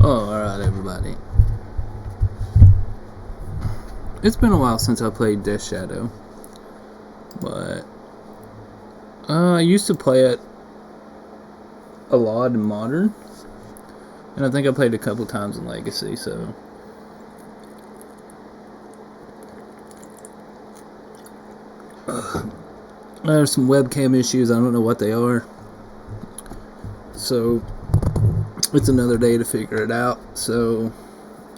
Oh, alright, everybody. It's been a while since I played Death Shadow, but I used to play it a lot in Modern, and I think I played a couple times in Legacy, so... There's some webcam issues, I don't know what they are, so it's another day to figure it out. So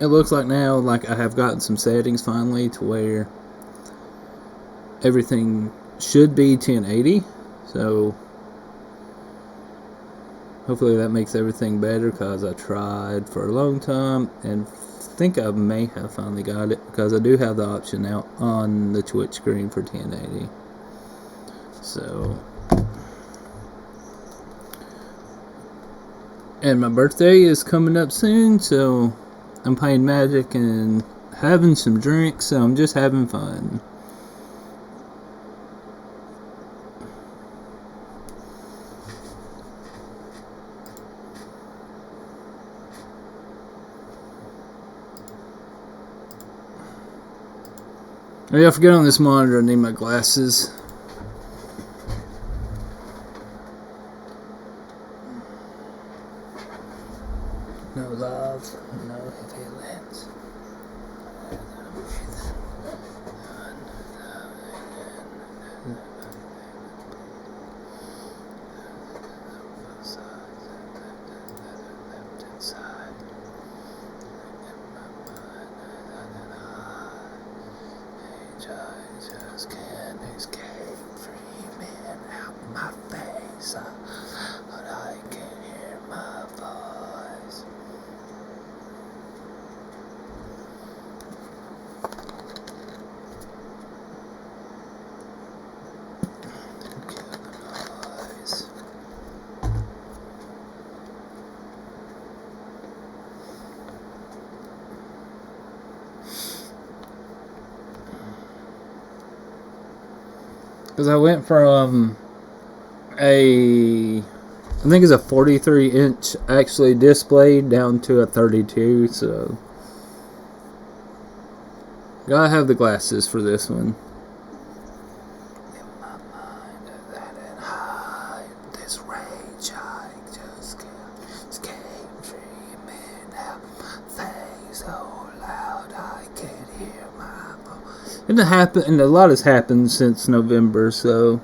it looks like now, like I have gotten some settings finally to where everything should be 1080, so hopefully that makes everything better, because I tried for a long time and think I may have finally got it, because I do have the option now on the Twitch screen for 1080. So, and my birthday is coming up soon, so I'm playing Magic and having some drinks, so I'm just having fun. Oh yeah, I forget on this monitor I need my glasses. No love, no feelings. I just can't escape dreaming out my face, but I can hear my voice. Kill the noise. Because I went from I think it's a 43-inch actually displayed down to a 32, so gotta have the glasses for this one. In my mind, that and hide this rage, I just can't escape dreaming out things so loud I can't hear my voice. And a lot has happened since November, so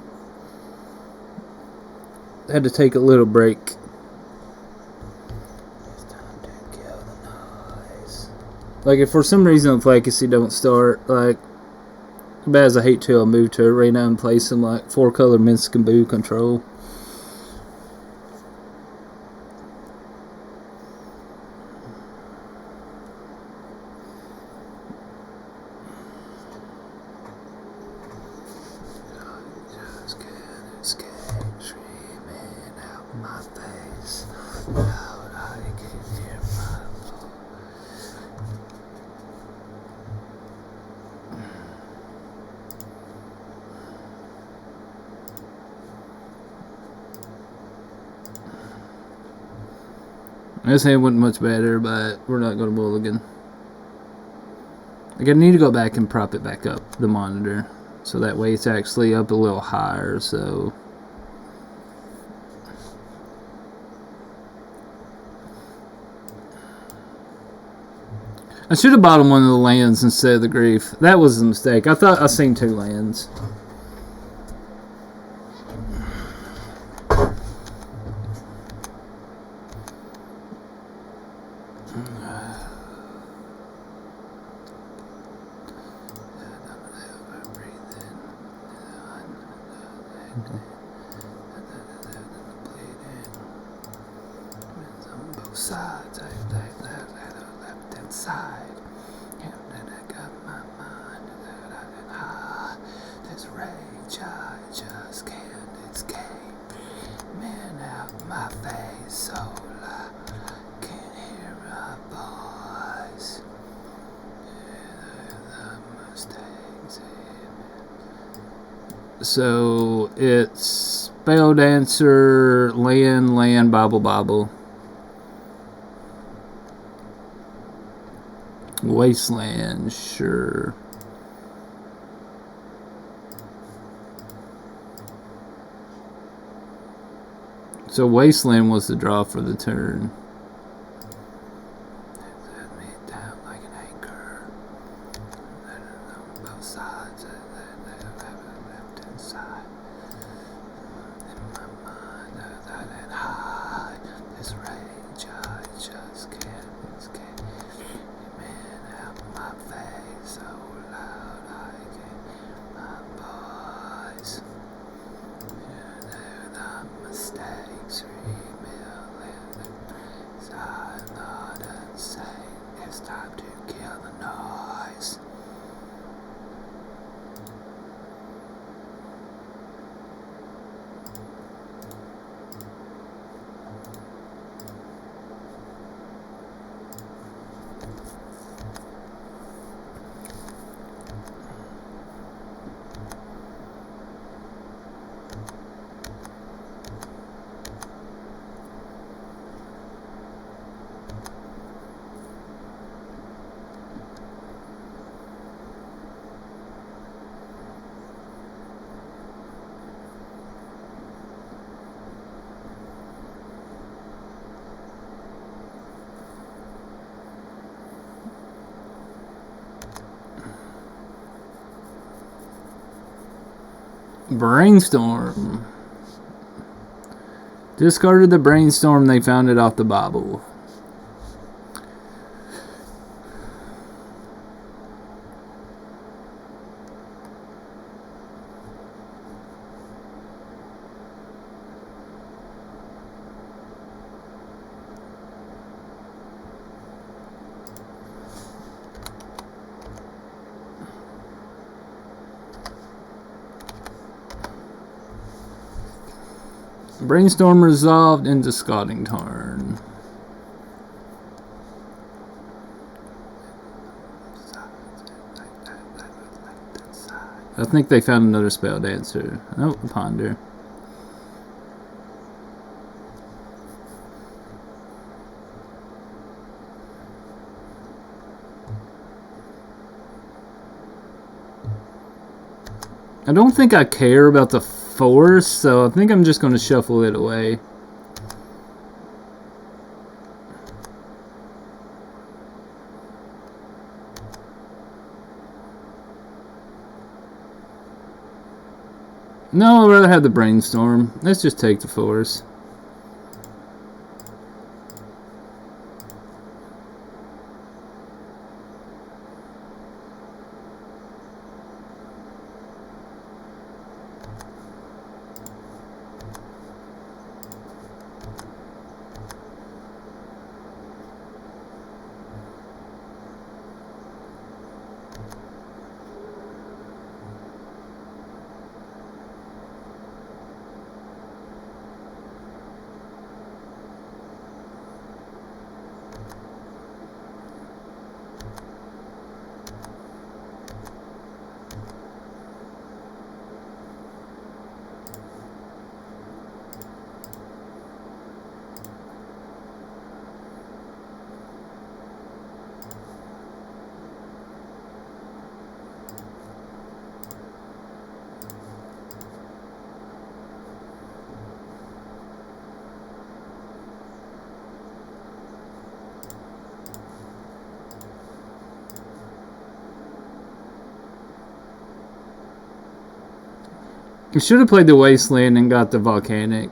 I had to take a little break. It's time to kill the noise. Like, if for some reason if Legacy don't start, like, as bad as I hate to, I'll move to Arena and play some like 4-color Minsk and Boo control. Just can't escape dreaming out my face. Loud I can hear my voice. This hand wasn't much better, but we're not going to mulligan. Like, I need to go back and prop it back up, the monitor, so that way it's actually up a little higher, so... I should have bought him one of the lands instead of the grief. That was a mistake. I thought I seen 2 lands. Both sides, left and side. And then I got my mind that I can hide. This rage I just can't escape. Man out my face, so I can't hear my voice. The mistakes. So it's Spell Dancer, land, bobble. Wasteland, sure. So Wasteland was the draw for the turn. Set me down like an anchor. On both sides, left and side. In my mind, that high. This rage, I just can't escape. Man, out my face, so loud I can't. My voice. Mistakes rebuilding. I'm not insane. It's time to kill the noise. Brainstorm. Discarded the brainstorm, they found it off the Bible. Brainstorm resolved into Scotting Tarn. I think they found another spell dancer. Oh, Ponder. I don't think I care about the force, so I think I'm just going to shuffle it away. No, I'd rather have the brainstorm. Let's just take the force. You should have played the Wasteland and got the Volcanic.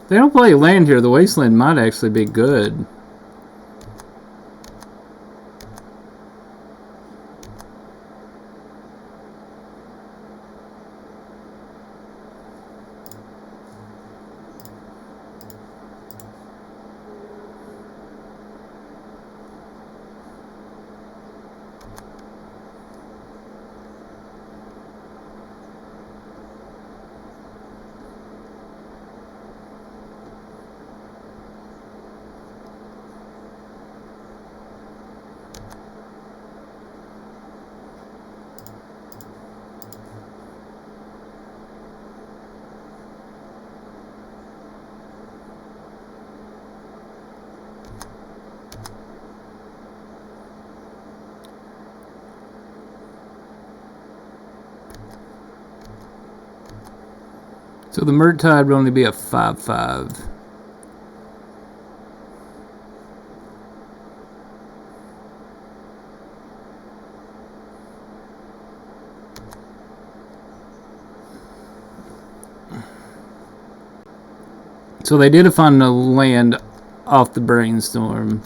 They don't play land here. The Wasteland might actually be good. So the Murktide would only be a 5/5. So they did find a land off the brainstorm.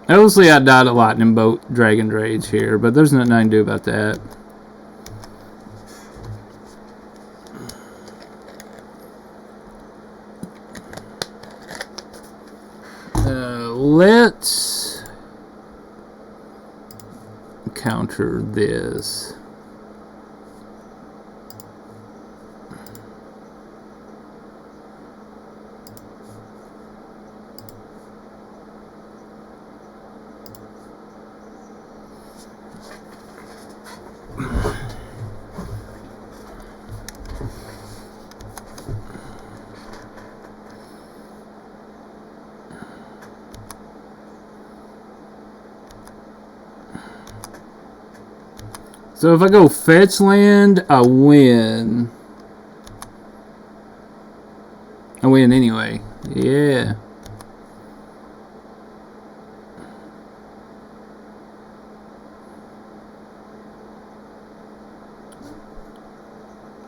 Obviously, I died a lightning bolt dragon rage here, but there's nothing I can do about that. Let's counter this. So if I go fetch land, I win. I win anyway. Yeah.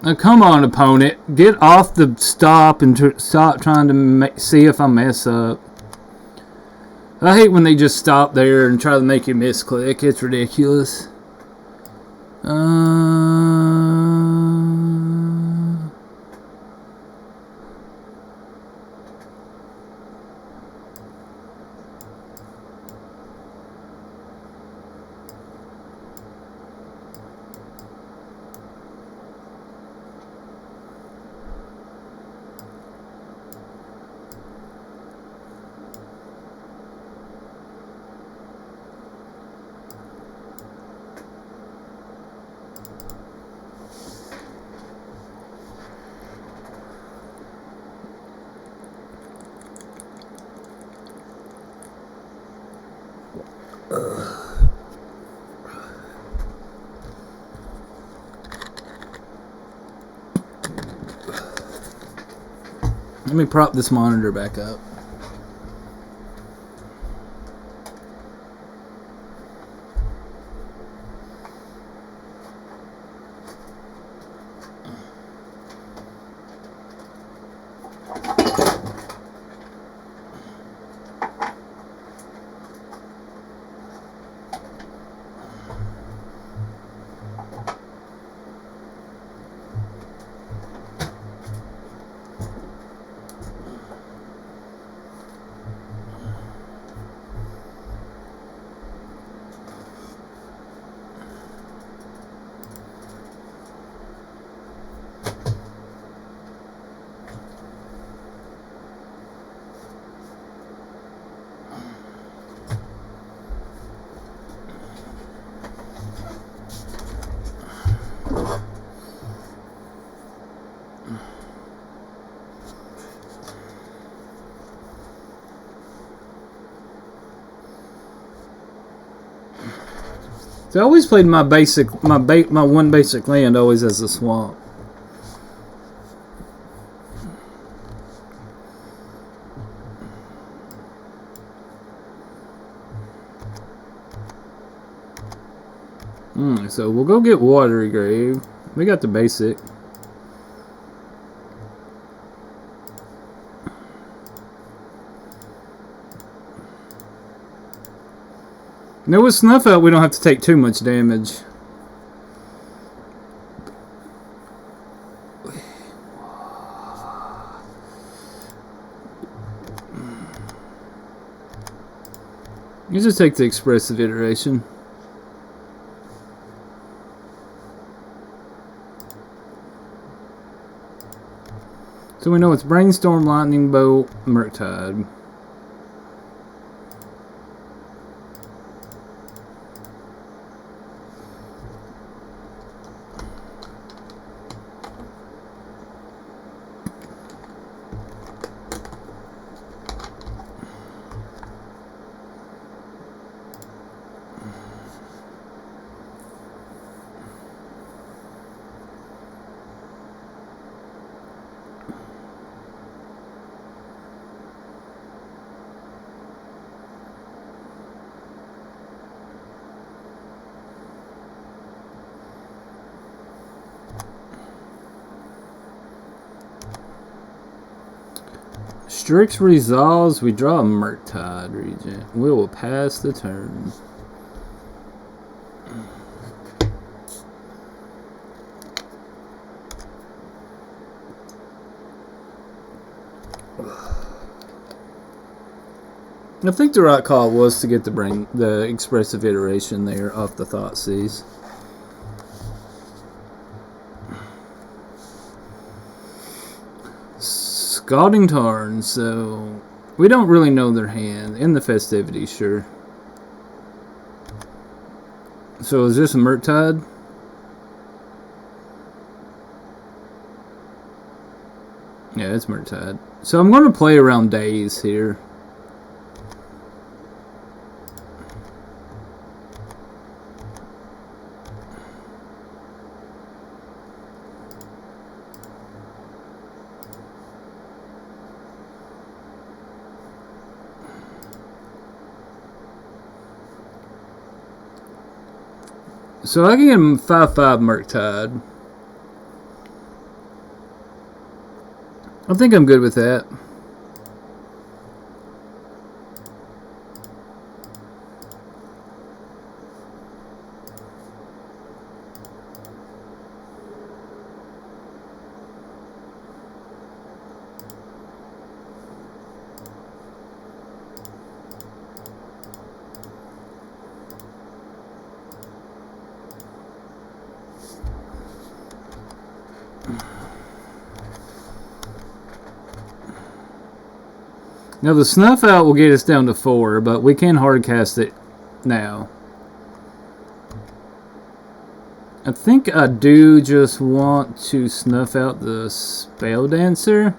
Now come on, opponent. Get off the stop and stop trying to see if I mess up. I hate when they just stop there and try to make you misclick. It's ridiculous. Let me prop this monitor back up. So I always played my one basic land always as a swamp. So we'll go get Watery Grave. We got the basic. Now with Snuff Out, we don't have to take too much damage. You just take the expressive iteration. So we know it's Brainstorm, Lightning Bolt, Murktide. Strix resolves. We draw a Murktide Regent. We will pass the turn. I think the right call was to get the expressive iteration there off the Thoughtseize. Scalding Tarn, so we don't really know their hand. In the festivities, sure. So is this a Murktide? Yeah, it's Murktide. So I'm going to play around Daze here. So I can get him 5/5 Murktide. I think I'm good with that. Now the Snuff Out will get us down to 4, but we can hardcast it now. I think I do just want to snuff out the Spell Dancer.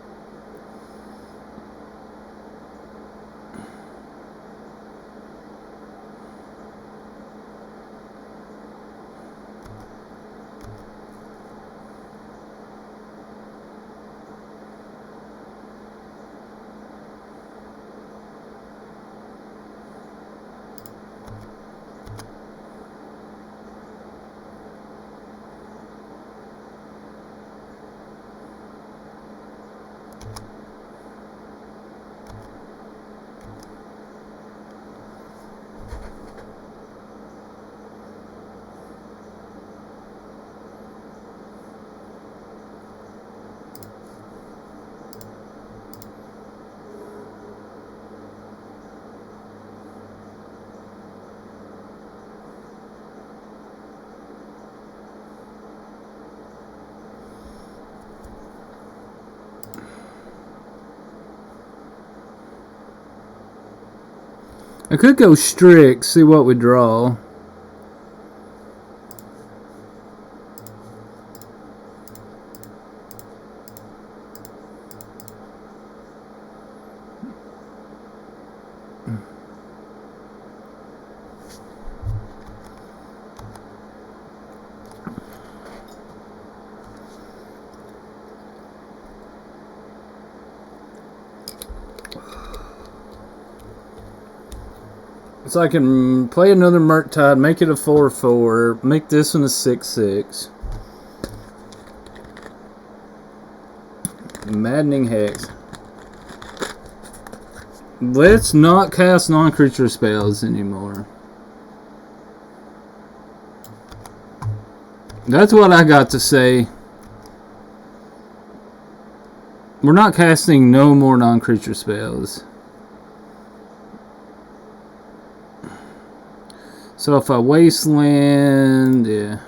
I could go Strix, see what we draw. So I can play another Murktide, make it a 4/4, make this one a 6/6. Maddening Hex. Let's not cast non-creature spells anymore. That's what I got to say. We're not casting no more non-creature spells. So if I Wasteland, yeah.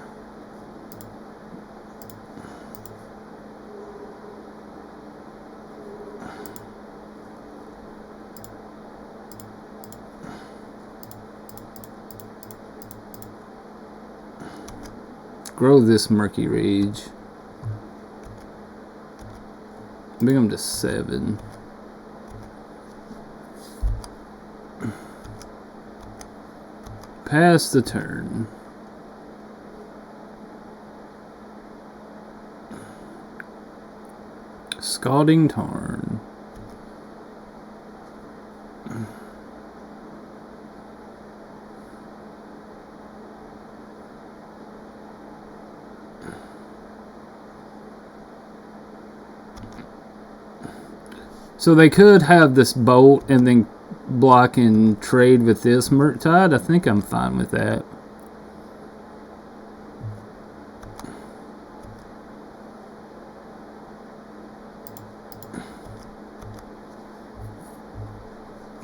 Grow this Murky Rage. Bring them to 7. Pass the turn. Scalding Tarn. So they could have this bolt and then block and trade with this Murktide. I think I'm fine with that.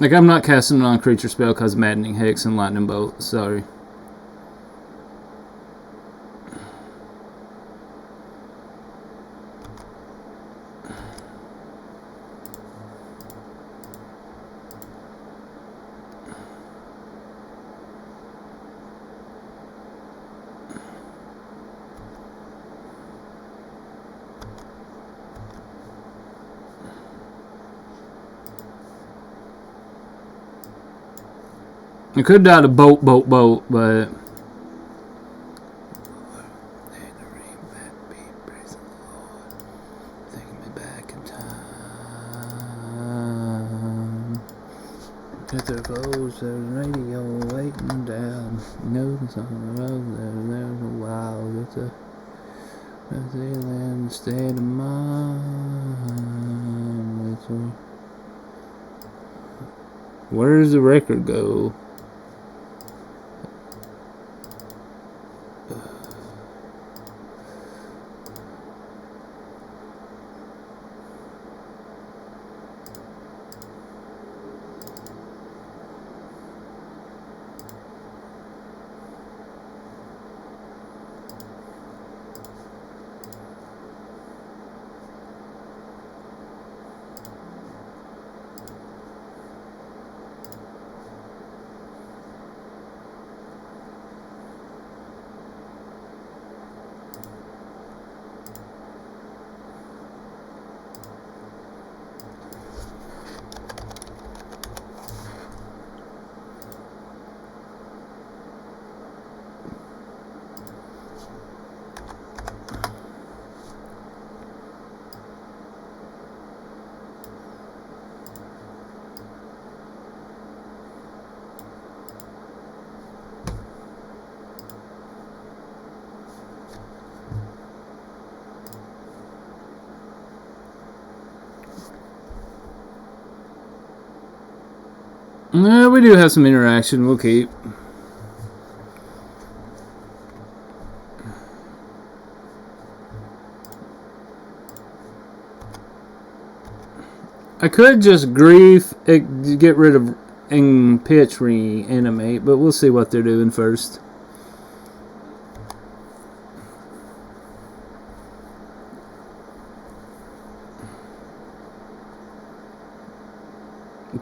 Like, I'm not casting a non-creature spell because Maddening Hex and Lightning Bolt. Sorry. I could die to bolt, but taking me back in time. Cut their clothes, there's radio waiting down. Notice on the road, there's a wild. It's a Brazilian state of mind. Where does the record go? We do have some interaction. We'll keep. I could just grief, get rid of, and pitch reanimate, but we'll see what they're doing first.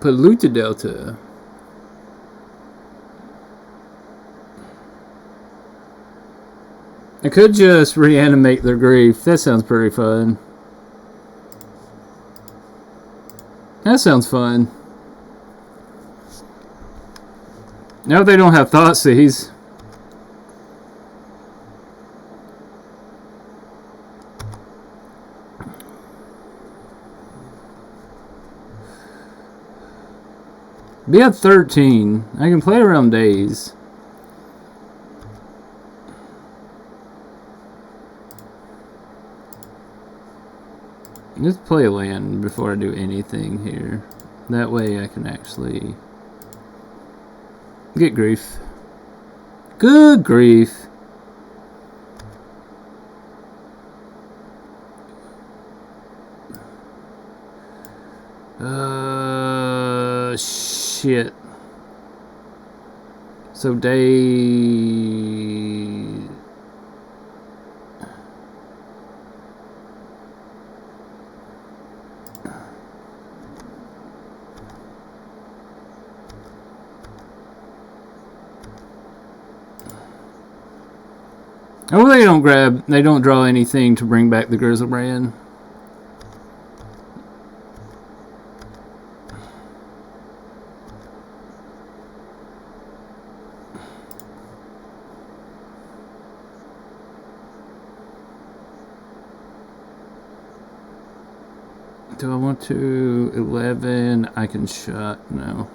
Polluted Delta. I could just reanimate their grief. That sounds pretty fun. That sounds fun. Now they don't have Thoughtseize. Be at 13. I can play around days. Let's play a land before I do anything here. That way I can actually get grief. Good grief. Shit. So day... Oh, they don't draw anything to bring back the Grizzlebrand. Do I want to 11? I can shut. No.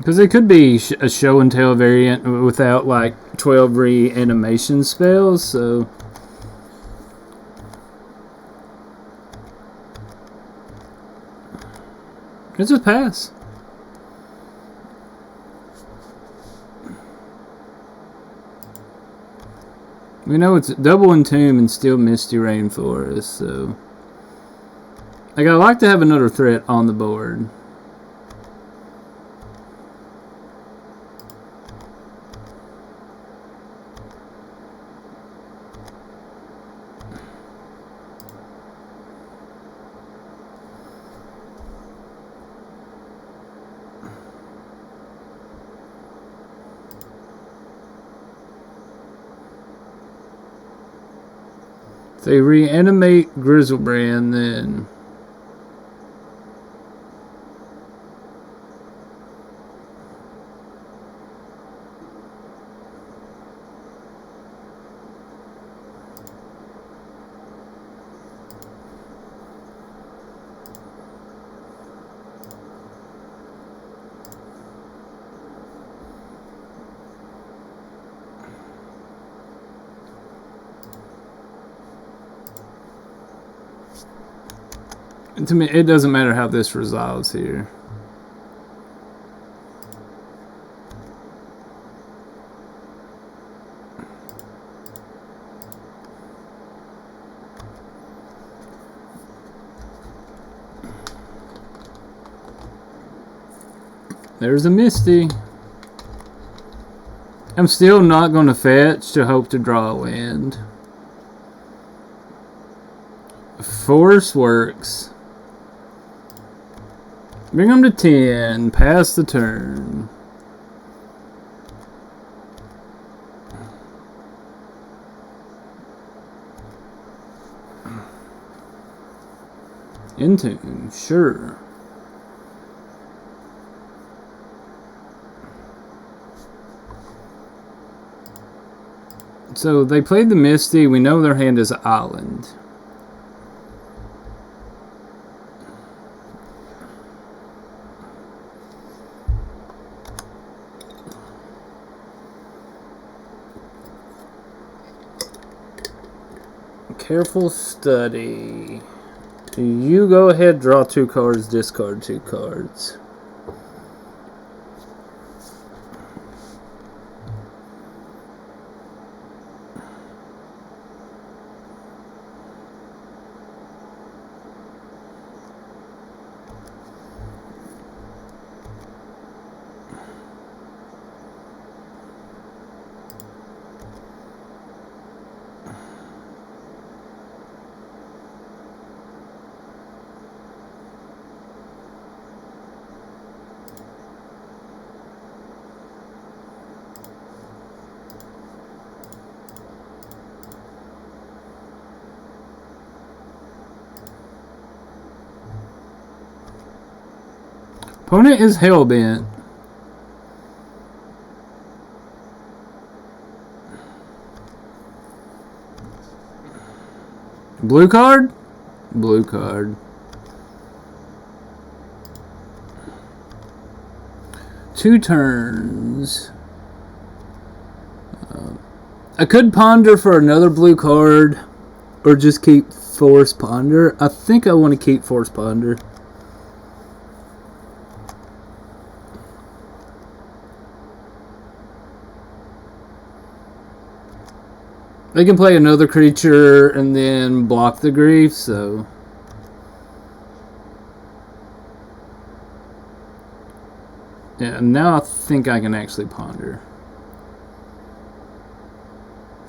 Because it could be a show and tell variant without like 12 reanimation spells, so. It's a pass. We know it's double Entomb and still Misty Rainforest, so. Like, I like to have another threat on the board. If they reanimate Grizzlebrand, then to me, it doesn't matter how this resolves here. There's a Misty. I'm still not going to fetch to hope to draw a land. Force works. Bring them to 10. Pass the turn. Entomb, sure. So they played the Misty. We know their hand is Island. Careful study. You go ahead, draw 2 cards, discard 2 cards. Opponent is hellbent. Blue card? Blue card. 2 turns. I could ponder for another blue card, or just keep Force Ponder. I think I want to keep Force Ponder. They can play another creature and then block the grief, so. Yeah, now I think I can actually ponder.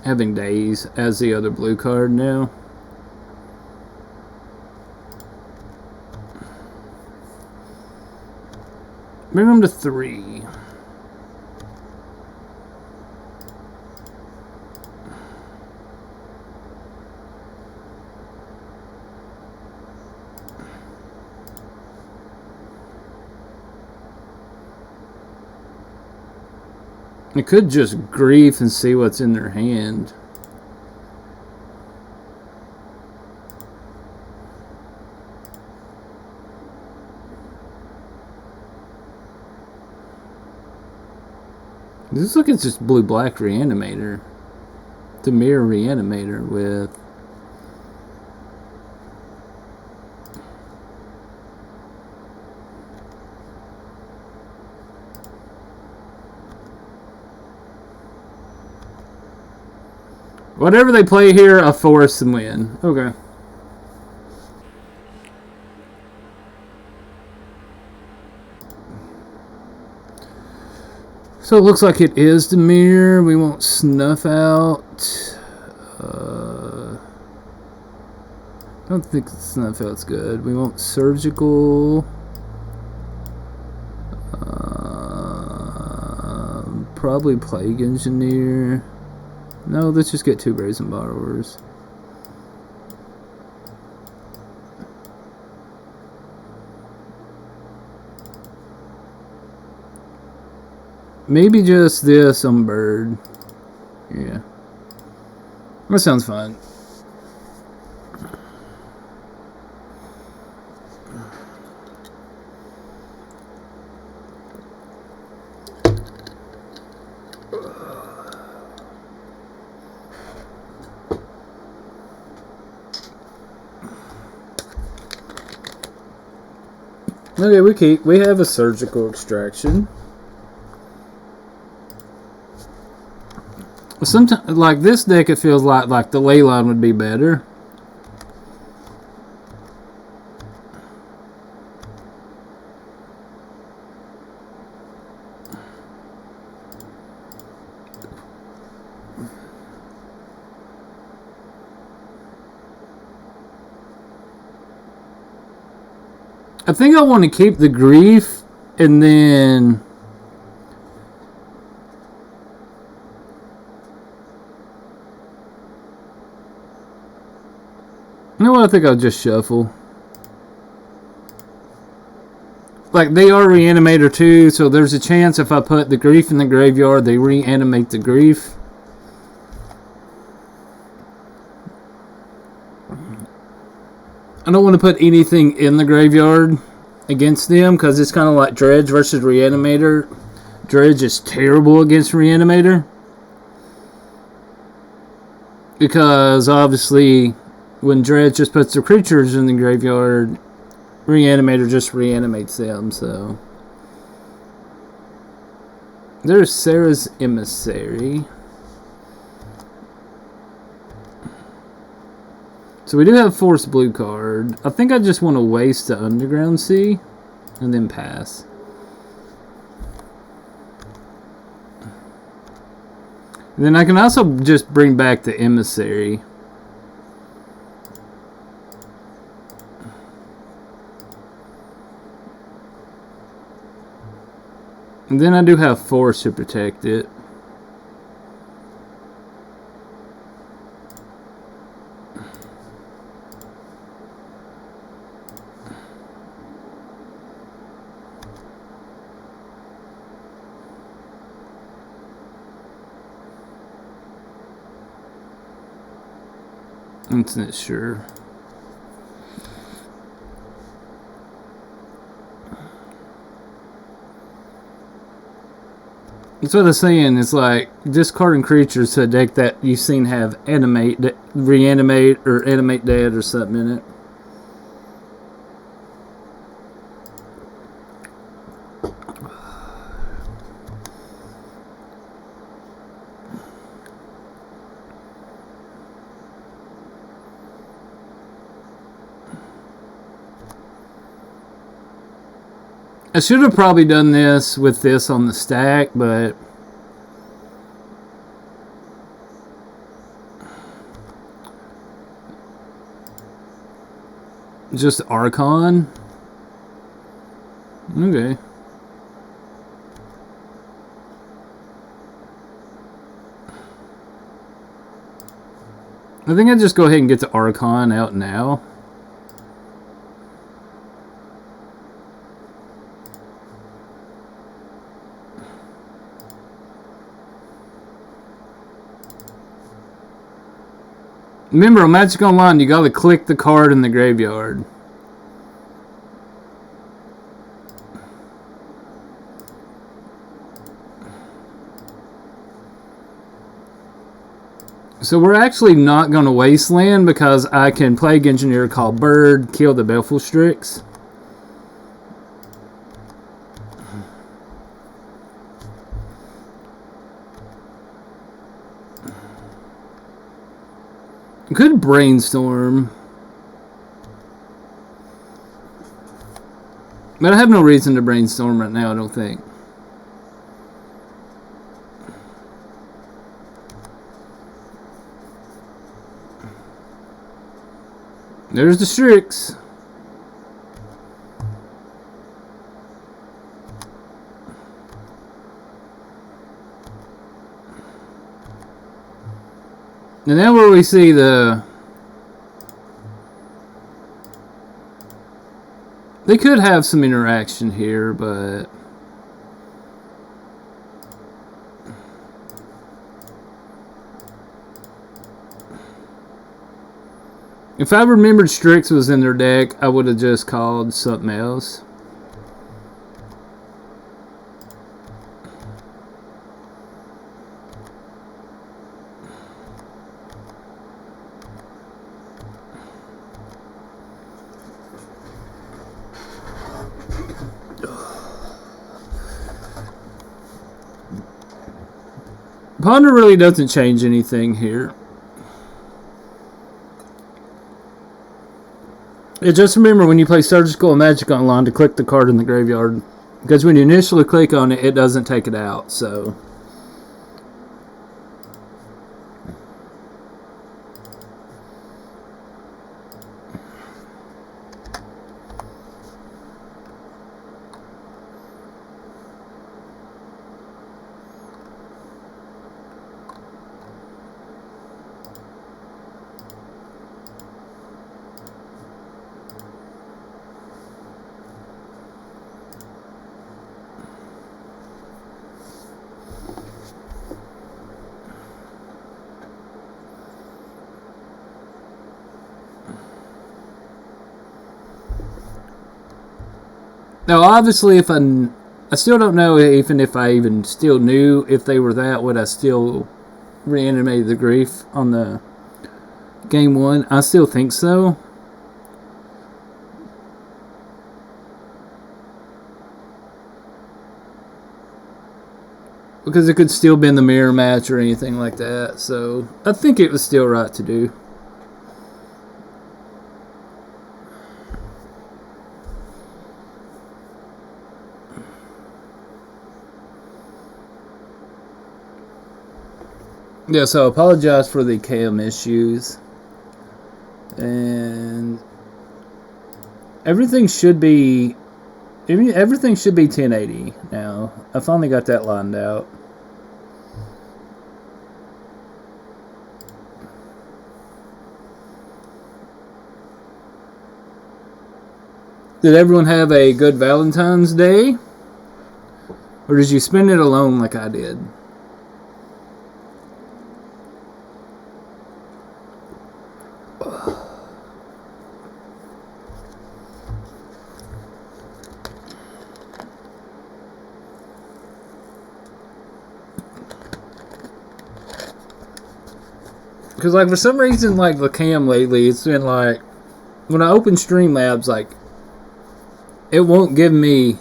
Having Daze as the other blue card now. Bring them to 3. I could just grief and see what's in their hand. This looks like just blue-black Reanimator. Dimir Reanimator with... Whatever they play here, a force and win. Okay. So it looks like it is Dimir. We won't snuff out. I don't think snuff out's good. We won't surgical. Probably plague engineer. No, let's just get 2 brazen borrowers. Maybe just this on bird. Yeah. That sounds fun. Okay, we have a surgical extraction. Sometimes, like this deck, it feels like the ley line would be better. I think I want to keep the grief and then... You know what? I think I'll just shuffle. Like, they are Reanimator too, so there's a chance if I put the grief in the graveyard, they reanimate the grief. I don't want to put anything in the graveyard against them, because it's kind of like Dredge versus Reanimator. Dredge is terrible against Reanimator. Because, obviously... when Dredge just puts the creatures in the graveyard, Reanimator just reanimates them, so... There's Sarah's Emissary. So we do have Force Blue card. I think I just want to waste the Underground Sea, and then pass. And then I can also just bring back the Emissary. And then I do have Force to protect it. I'm not sure. That's what I'm saying. It's like discarding creatures to a deck that you've seen have animate, reanimate, or animate dead or something in it. I should have probably done this with this on the stack, but just Archon. Okay. I think I'll just go ahead and get the Archon out now. Remember, on Magic Online, you gotta click the card in the graveyard. So we're actually not going to wasteland because I can Plague Engineer, call Bird, kill the Baleful Strix. Good Brainstorm. But I have no reason to brainstorm right now, I don't think. There's the Strix. And now where we see the... They could have some interaction here, but... If I remembered Strix was in their deck, I would have just called something else. Ponder really doesn't change anything here. Just remember when you play Surgical Magic Online to click the card in the graveyard. Because when you initially click on it, it doesn't take it out. So... Now, obviously, if I still don't know even if I even still knew if they were that, would I still reanimate the Grief on the game one? I still think so. Because it could still be in the mirror match or anything like that. So, I think it was still right to do. Yeah, so I apologize for the cam issues. And everything should be 1080 now. I finally got that lined out. Did everyone have a good Valentine's Day? Or did you spend it alone like I did? Because, like, for some reason, like, the cam lately, it's been, like, when I open Streamlabs, like, it won't give me,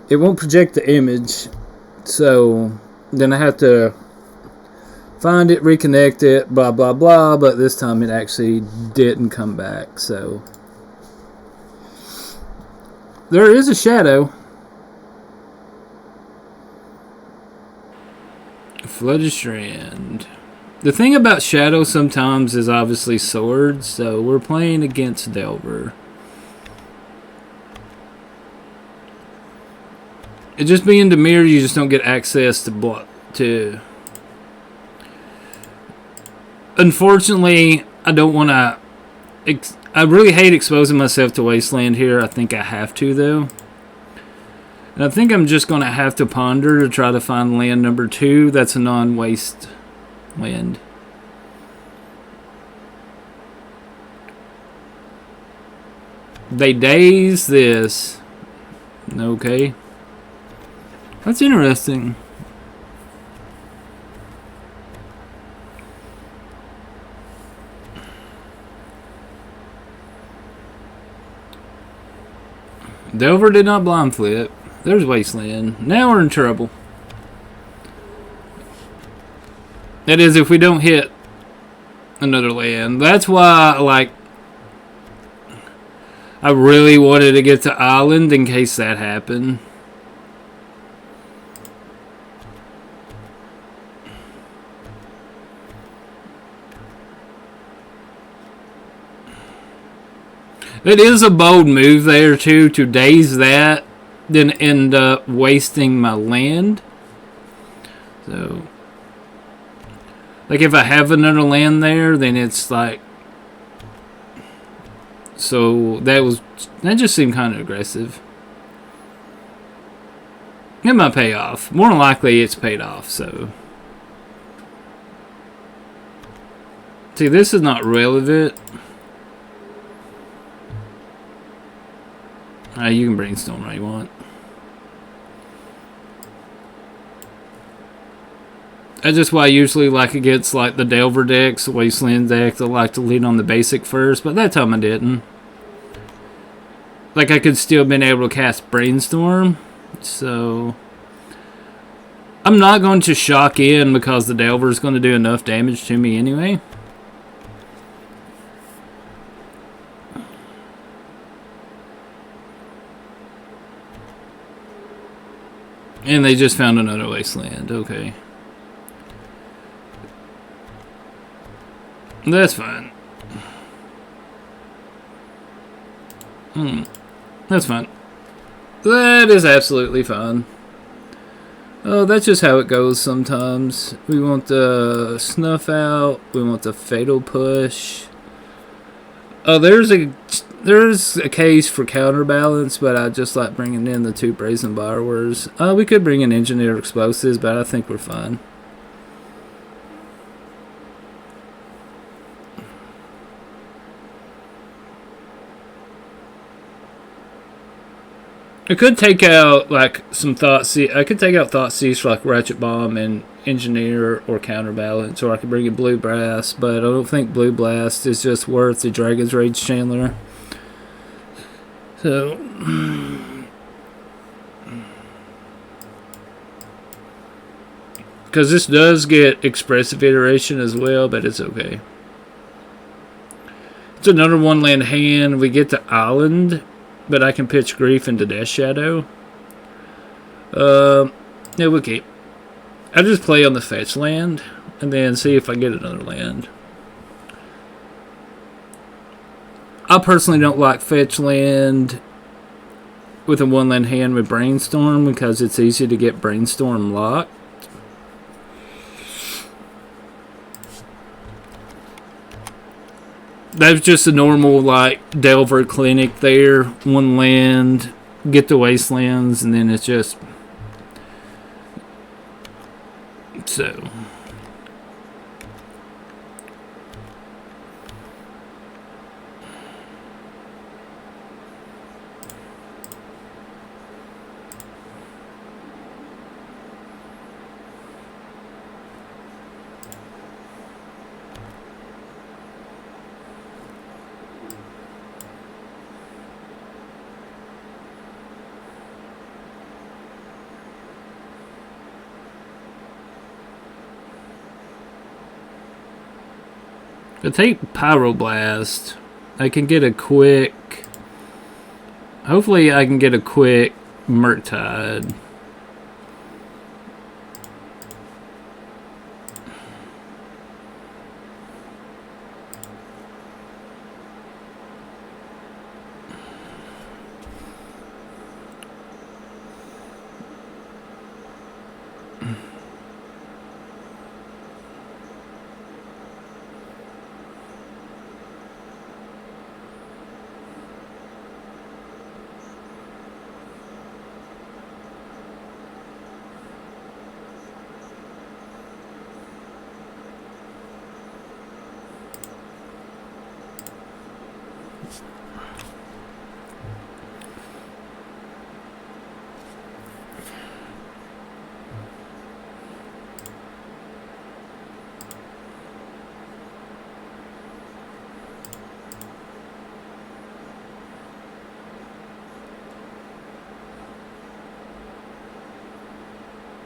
it won't project the image, so then I have to find it, reconnect it, blah, blah, blah, but this time it actually didn't come back, so. There is a shadow. Flooded Strand. The thing about Shadow sometimes is obviously swords, so we're playing against Delver. It just being Dimir, you just don't get access to. Unfortunately, I don't want to. I really hate exposing myself to Wasteland here. I think I have to, though. And I think I'm just going to have to ponder to try to find land number 2 that's a non-waste land. They daze this. Okay. That's interesting. Delver did not blind flip. There's Wasteland. Now we're in trouble. That is, if we don't hit another land. That's why, like, I really wanted to get to Island in case that happened. It is a bold move there, too, to daze that, then end up wasting my land. So, like, if I have another land there, then it's like... So, that just seemed kind of aggressive. It might pay off. More than likely, it's paid off, so... See, this is not relevant. You can brainstorm all you want. That's just why I usually like against like the Delver decks, the Wasteland decks, I like to lead on the basic first, but that time I didn't. Like I could still been able to cast Brainstorm, so I'm not going to shock in because the Delver is going to do enough damage to me anyway. And they just found another Wasteland. Okay. That's fine. That's fine. That is absolutely fine. Oh, that's just how it goes sometimes. We want the Snuff Out. We want the Fatal Push. Oh, there's a case for counterbalance, but I just like bringing in the 2 Brazen Borrowers. We could bring in Engineer Explosives, but I think we're fine. I could take out like some Thoughtseize. I could take out Thoughtseize for like Ratchet Bomb and Engineer or Counterbalance, or I could bring in Blue Blast, but I don't think Blue Blast is just worth the Dragon's Rage Chandler. So, because this does get Expressive Iteration as well, but it's okay. It's another 1-land hand. We get to Island, but I can pitch Grief into Death Shadow. Yeah, we'll keep. I just play on the fetch land, and then see if I get another land. I personally don't like fetch land with a 1-land hand with Brainstorm because it's easy to get Brainstorm locked. That's just a normal like Delver clinic there. 1 land, get the Wastelands, and then it's just so. I take Pyroblast. I can get a quick... Hopefully I can get a quick Murktide.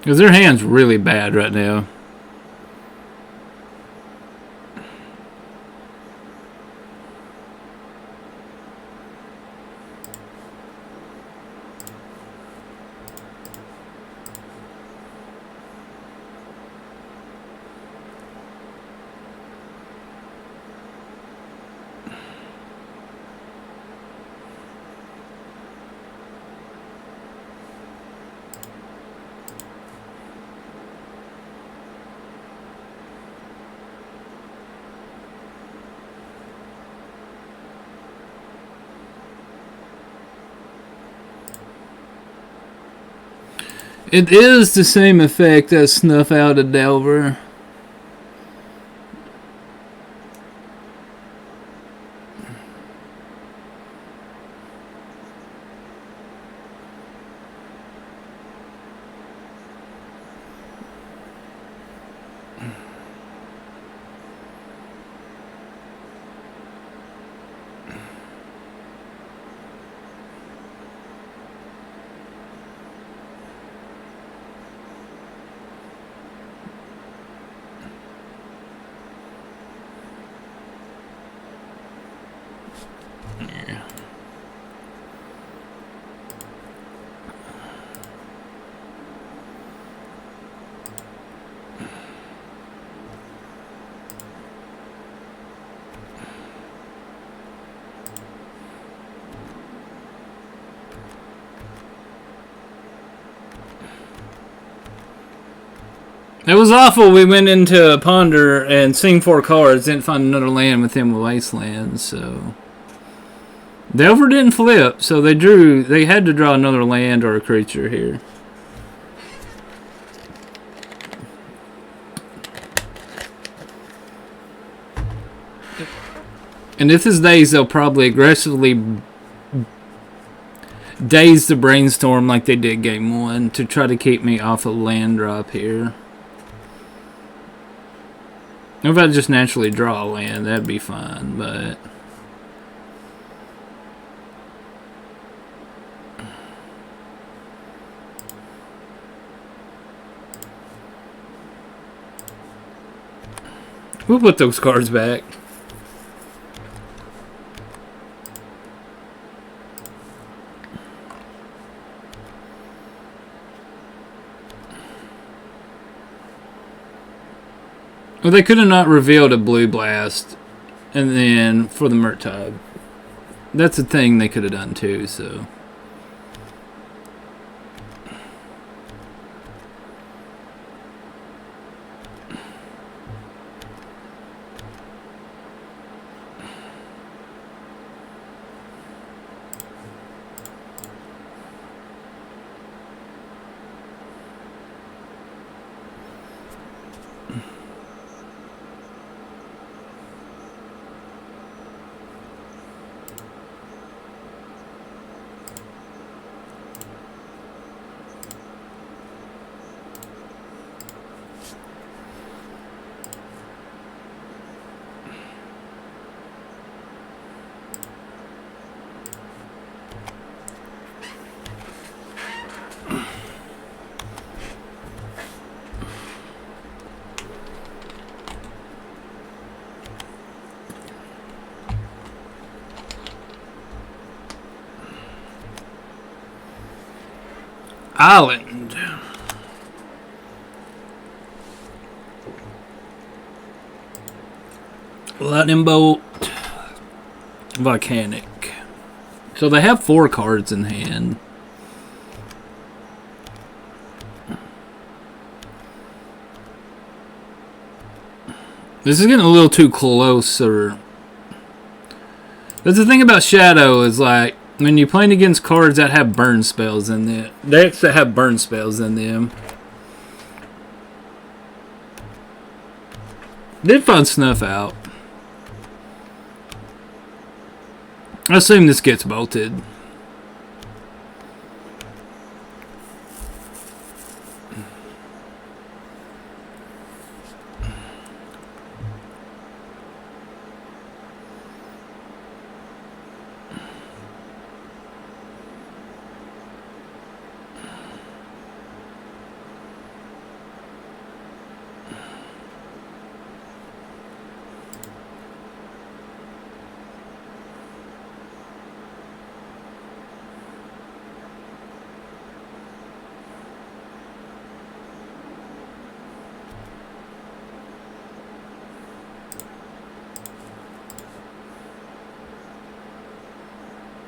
Because their hand's really bad right now. It is the same effect as Snuff Out a Delver. It was awful. We went into a ponder and seen 4 cards, didn't find another land with him with Wasteland, so Delver didn't flip, so they had to draw another land or a creature here. And if this days, they'll probably aggressively daze the brainstorm like they did game 1 to try to keep me off a land drop here. If I just naturally draw a land, that'd be fine, but we'll put those cards back. Well, they could have not revealed a Blue Blast, and then for the Murktide. That's a thing they could have done too, so. Island. Lightning Bolt. Volcanic. So they have 4 cards in hand. This is getting a little too closer. That's the thing about Shadow is like when you're playing against cards that have burn spells in them, decks that have burn spells in them. Did find Snuff Out. I assume this gets bolted.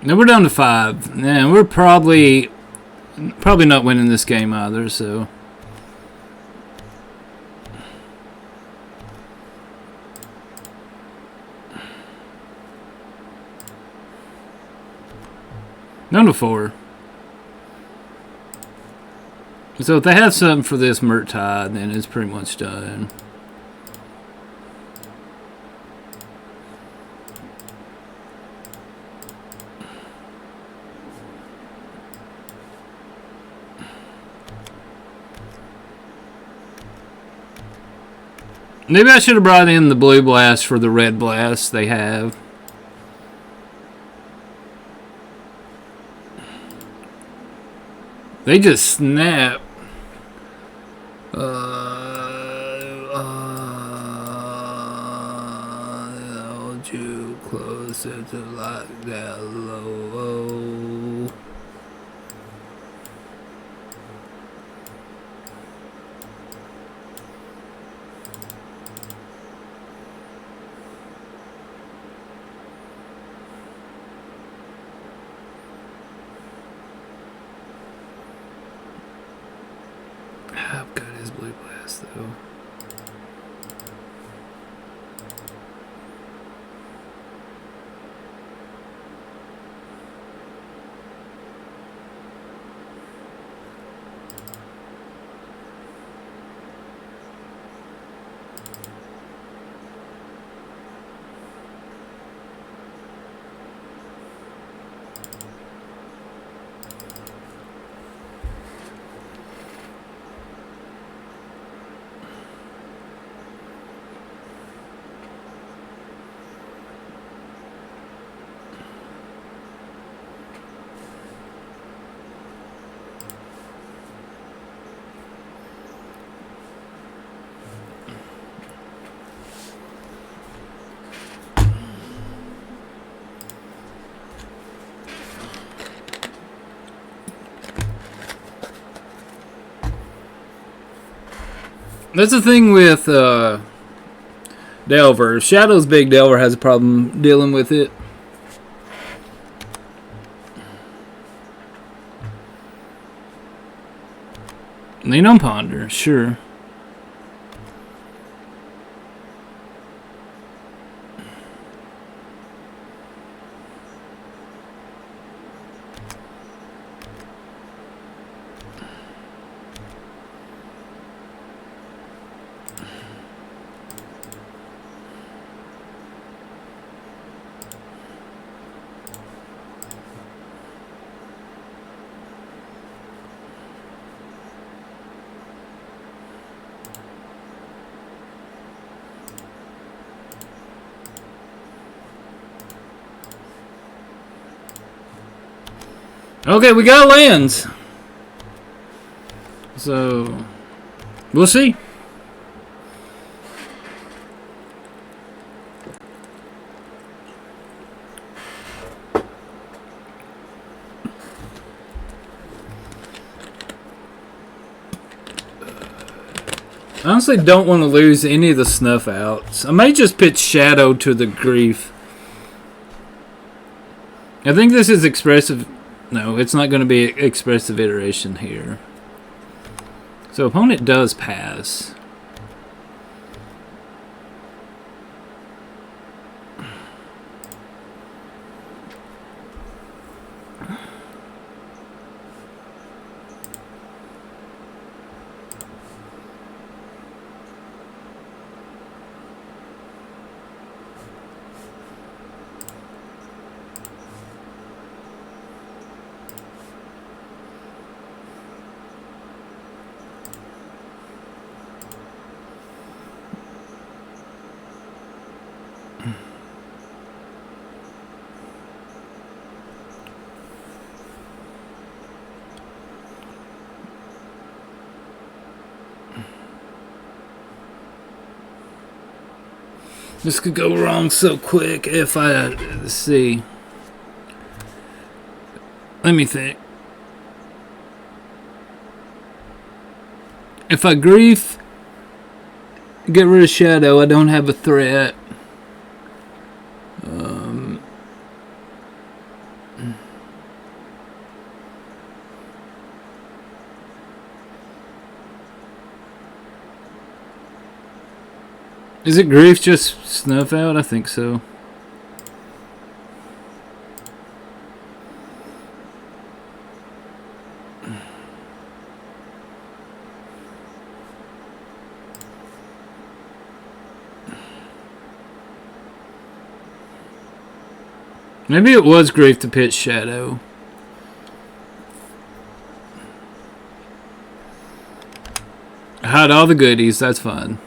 Now we're down to 5. And we're probably not winning this game either, so. Down to 4. So if they have something for this Murktide, then it's pretty much done. Maybe I should have brought in the blue blast for the red blast they have. They just snap. Hold you closer to like that low. How good is Blue Blast, though? That's the thing with Delver. Shadow's big. Delver has a problem dealing with it. Lean on Ponder, sure. Okay, we got lands. So, we'll see. I honestly don't want to lose any of the snuff outs. I may just pitch Shadow to the Grief. I think this is expressive. No, it's not going to be expressive iteration here. So opponent does pass. This could go wrong so quick if I... Let's see. Let me think. If I Grief, get rid of Shadow, I don't have a threat. Is it Grief just snuff out? I think so. Maybe it was Grief to pitch Shadow. Hide all the goodies, that's fine.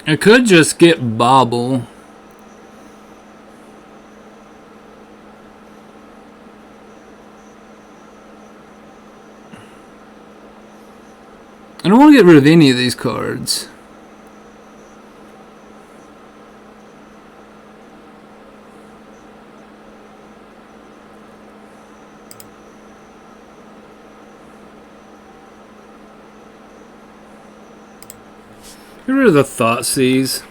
I could just get Bobble. I don't want to get rid of any of these cards. Get rid of the Thoughtseize.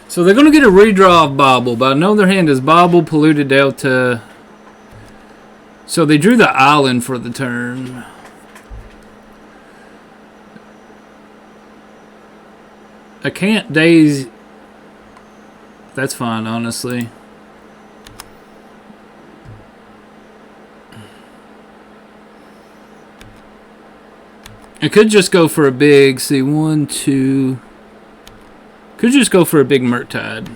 So they're going to get a redraw of Bobble, but I know their hand is Bobble, Polluted Delta. So they drew the island for the turn. I can't daze. That's fine, honestly. I could just go for a big, see, 1, 2... Could just go for a big Murktide.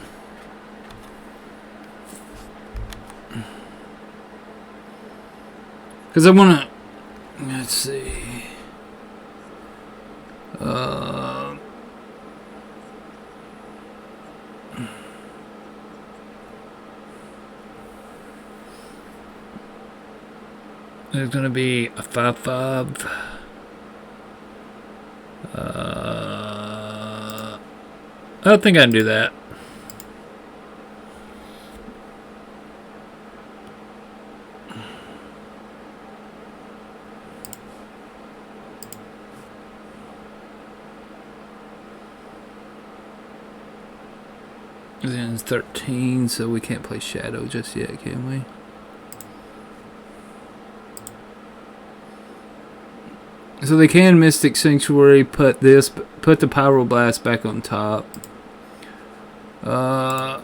Because I want to... Let's see. There's going to be a 5/5. I don't think I can do that. Then it's 13, so we can't play Shadow just yet, can we? So they can Mystic Sanctuary, put the Pyroblast back on top. I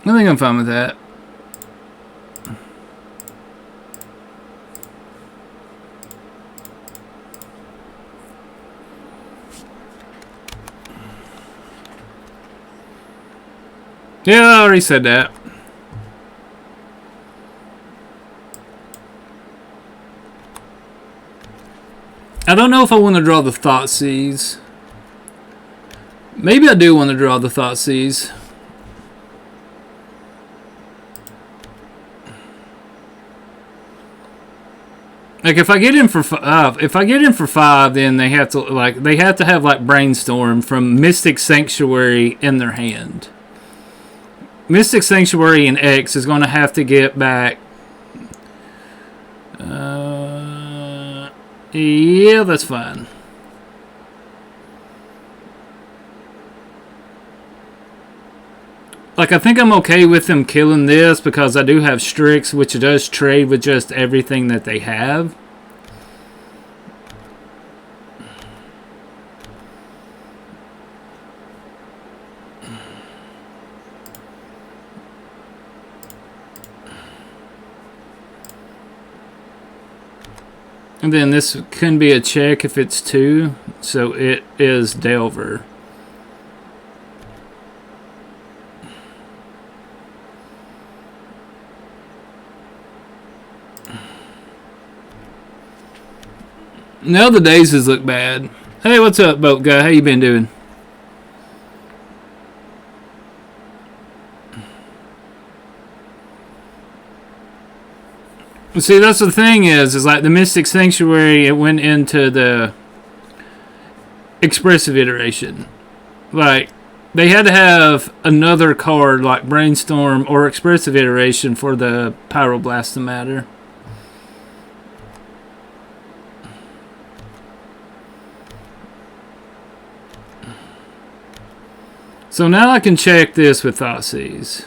think I'm fine with that. Yeah, I already said that. I don't know if I want to draw the Thoughtseize. Maybe I do want to draw the Thoughtseize. Like if I get in for 5, then they have to have like Brainstorm from Mystic Sanctuary in their hand. Mystic Sanctuary and X is going to have to get back. Yeah, that's fine. Like, I think I'm okay with them killing this because I do have Strix, which does trade with just everything that they have. And then this can be a check if it's 2, so it is Delver. Now the daisies look bad. Hey, what's up, boat guy? How you been doing? See, that's the thing is like the Mystic Sanctuary, it went into the expressive iteration. Like, they had to have another card like Brainstorm or expressive iteration for the Pyroblast to matter. So now I can check this with Thoughtseize.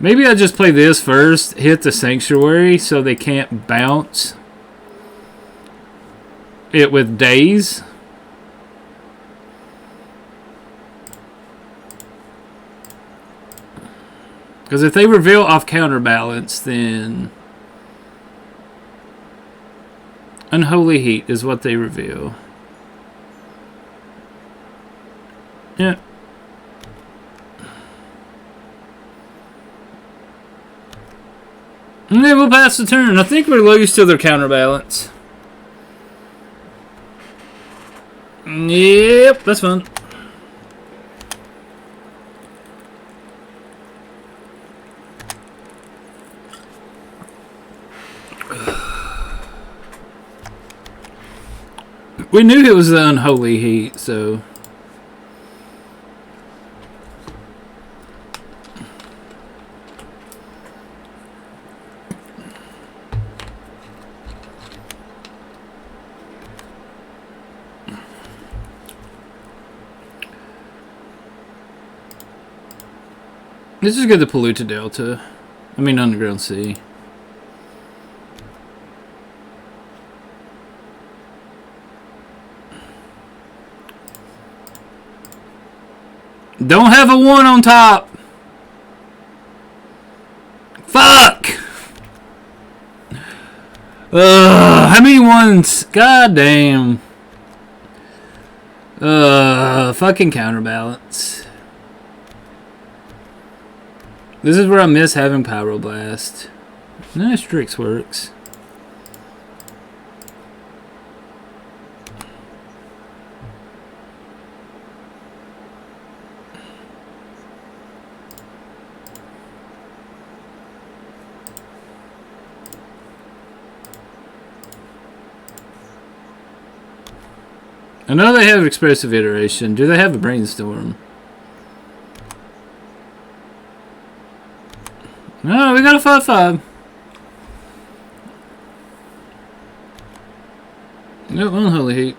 Maybe I just play this first, hit the Sanctuary so they can't bounce it with Daze. Because if they reveal off Counterbalance, then Unholy Heat is what they reveal. Yeah. And then we'll pass the turn. I think we're lose to their Counterbalance. Yep, that's fun. We knew it was the Unholy Heat, so... Let's just get the Polluted Delta. I mean, Underground Sea. Don't have a 1 on top. Fuck! How many ones? God damn. Fucking Counterbalance. This is where I miss having Pyroblast. No, Strix works. I know they have Expressive Iteration. Do they have a Brainstorm? No, we got a 5/5. Nope, Unholy Heat.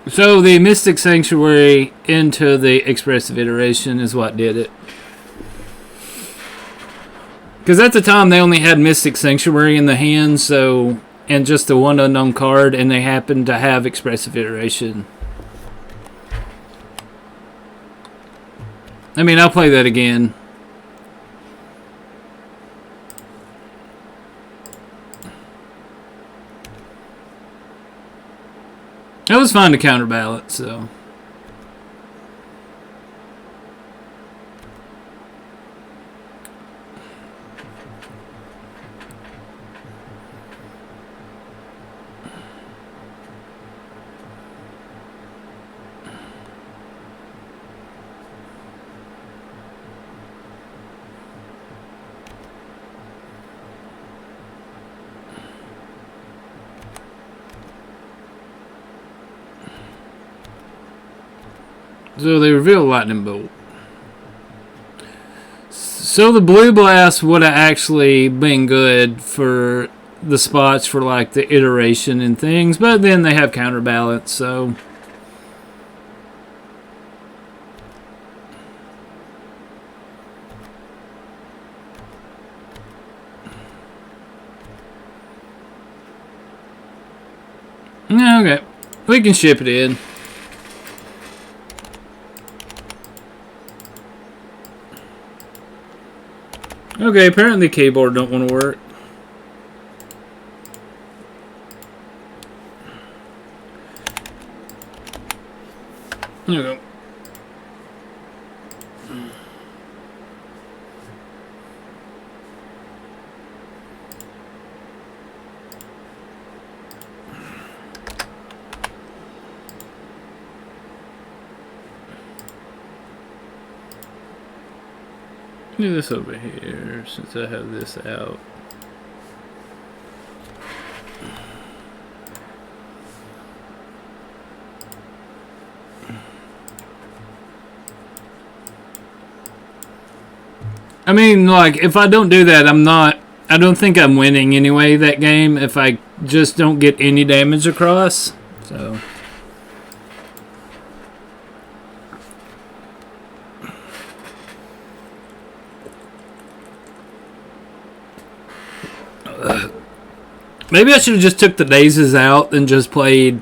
So the Mystic Sanctuary into the Expressive Iteration is what did it. Because at the time they only had Mystic Sanctuary in the hand, so, and just the one unknown card, and they happened to have Expressive Iteration. I mean, I'll play that again. It was fun to counterbalance, so. So they reveal Lightning Bolt. So the Blue Blast would have actually been good for the spots for like the iteration and things, but then they have counterbalance, so okay, we can ship it in. Okay, apparently the keyboard don't want to work. There we go. Do this over here since I have this out. I mean, like, if I don't do that, I don't think I'm winning anyway that game if I just don't get any damage across. So. Maybe I should have just took the daisies out and just played.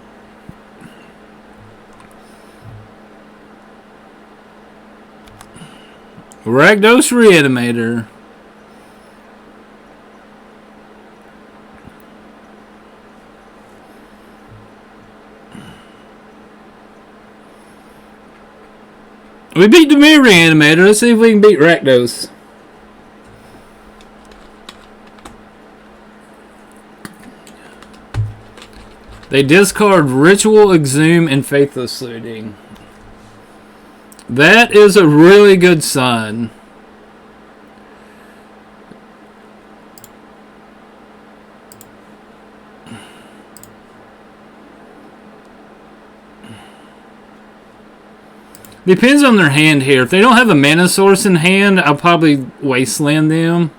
Rakdos Reanimator. We beat Dimir Reanimator. Let's see if we can beat Rakdos. They discard Ritual, Exhume, and Faithless Looting. That is a really good sign. Depends on their hand here. If they don't have a mana source in hand, I'll probably wasteland them.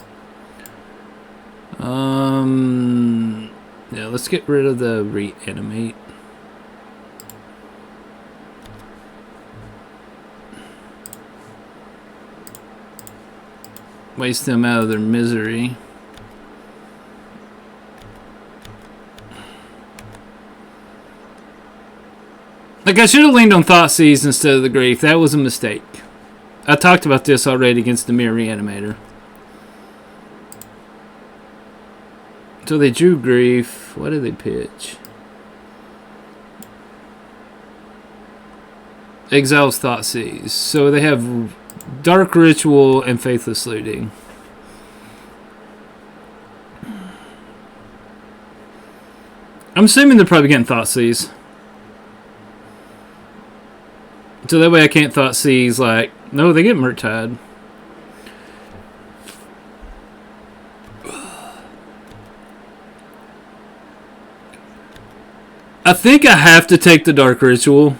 Yeah, let's get rid of the reanimate. Waste them out of their misery. Like, I should have leaned on Thoughtseize instead of the Grief. That was a mistake. I talked about this already against the Dimir Reanimator. So they drew Grief. What did they pitch? Exiles Thoughtseize. So they have Dark Ritual and Faithless Looting. I'm assuming they're probably getting Thoughtseize. So that way I can't Thoughtseize like... No, they get Murktide. I think I have to take the Dark Ritual.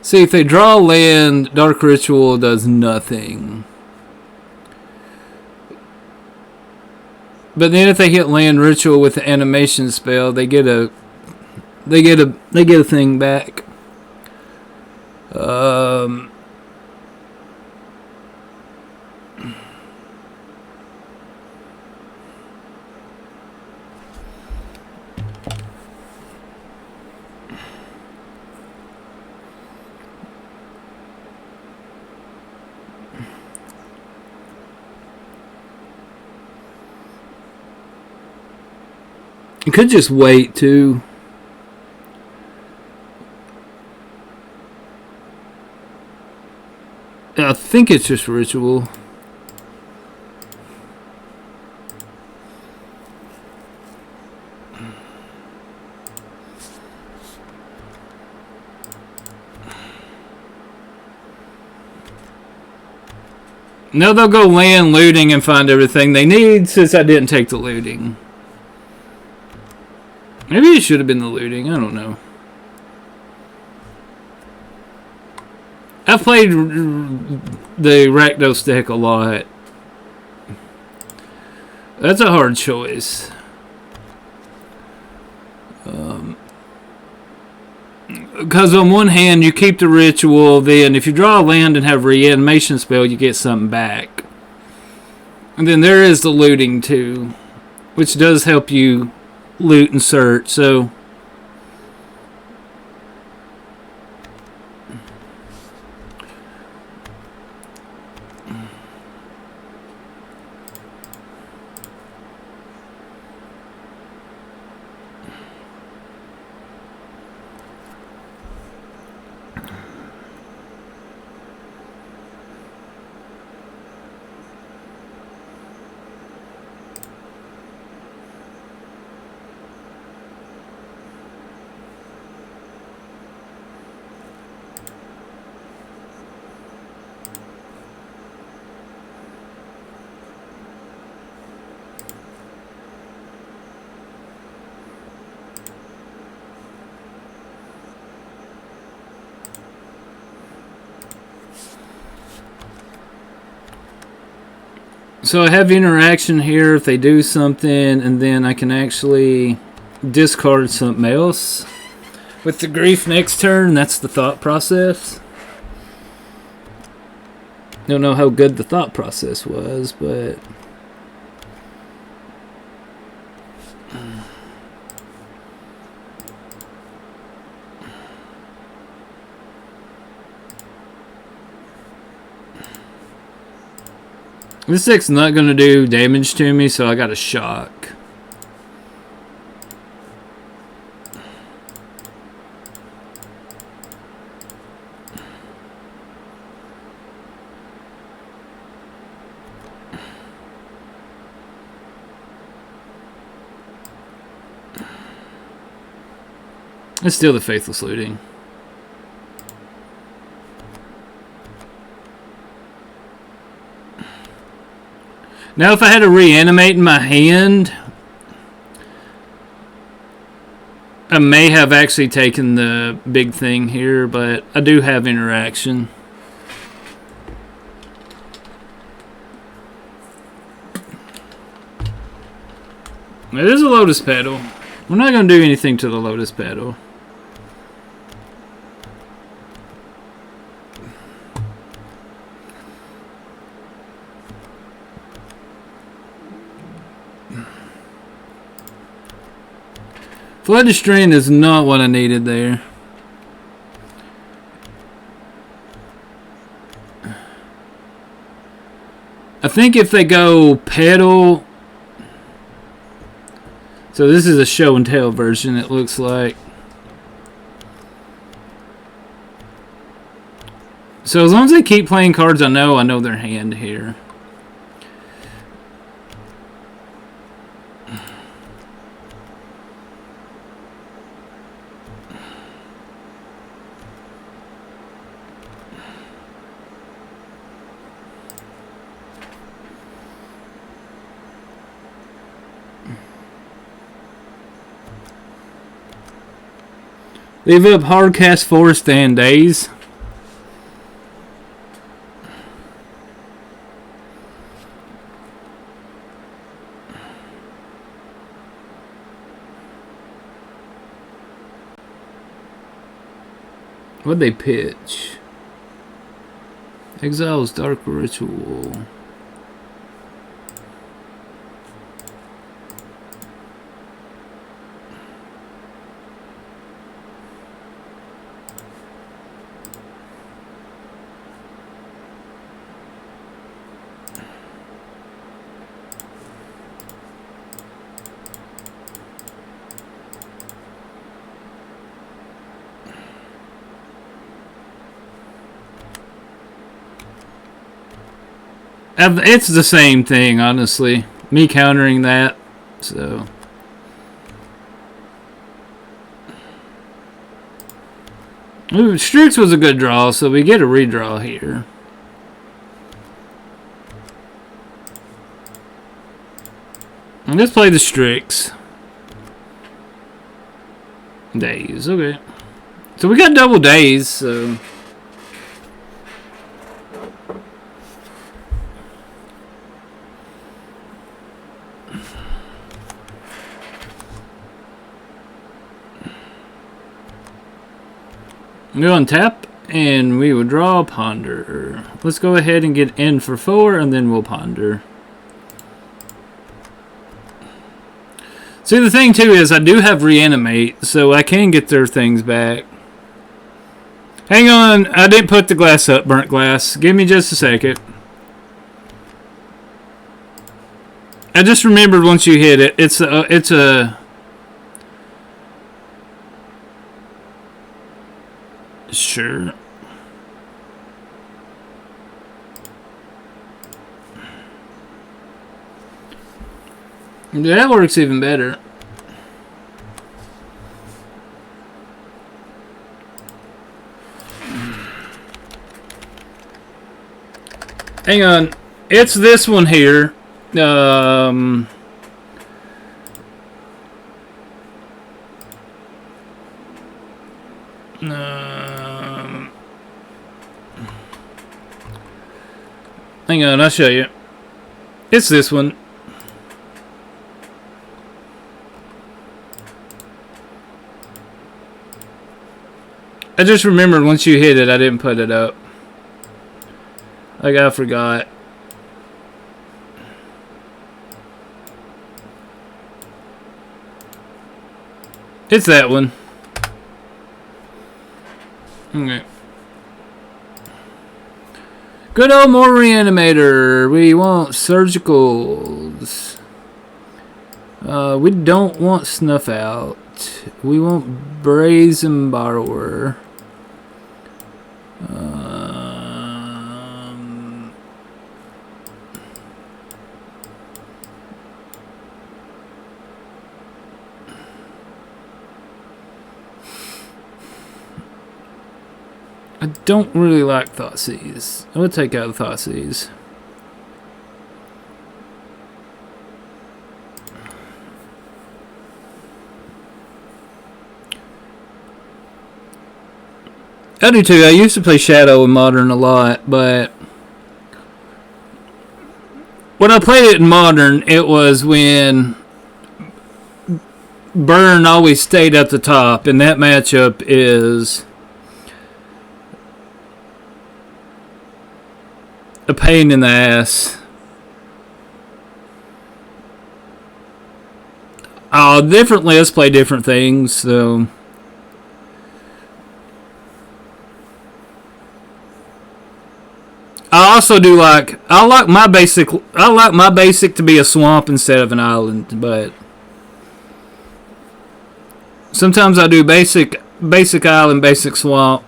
See, if they draw land, Dark Ritual does nothing. But then if they hit land Ritual with the animation spell, they get a thing back. You could just wait too. I think it's just Ritual. No, they'll go land looting and find everything they need since I didn't take the looting. Maybe it should have been the looting. I don't know. I've played the Rakdos deck a lot. That's a hard choice. Because on one hand, you keep the ritual, then if you draw a land and have a reanimation spell, you get something back. And then there is the looting too, which does help you loot and search, so... So I have interaction here if they do something, and then I can actually discard something else with the grief next turn. That's the thought process. Don't know how good the thought process was, but... This deck's not going to do damage to me, so I got a shock. It's still the Faithless Looting. Now, if I had to reanimate in my hand, I may have actually taken the big thing here, but I do have interaction. It is a Lotus Petal. We're not going to do anything to the Lotus Petal. Flood to Strain is not what I needed there. I think if they go Petal... So this is a show and tell version, it looks like. So as long as they keep playing cards I know their hand here. Leave up Hardcast Forest and Days. What'd they pitch? Exile's Dark Ritual. It's the same thing, honestly. Me countering that, so... Ooh, Strix was a good draw, so we get a redraw here. And let's play the Strix. Days, okay. So we got double days, so... We untap, and we will draw Ponder. Let's go ahead and get in for 4, and then we'll Ponder. See, the thing, too, is I do have Reanimate, so I can get their things back. Hang on, I didn't put the glass up, burnt glass. Give me just a second. I just remembered once you hit it, it's a... Sure. That works even better. Hang on. It's this one here. Hang on, I'll show you. It's this one. I just remembered once you hit it, I didn't put it up. Like I forgot. It's that one. Okay. Good old more Reanimator. We want surgicals. We don't want Snuff Out. We want Brazen Borrower. I don't really like Thoughtseize. I would take out the Thoughtseize. I do too. I used to play Shadow in Modern a lot, but when I played it in Modern, it was when Burn always stayed at the top, and that matchup is a pain in the ass. Different lists play different things, so I also do like I like my basic to be a swamp instead of an island, but sometimes I do basic island, basic swamp,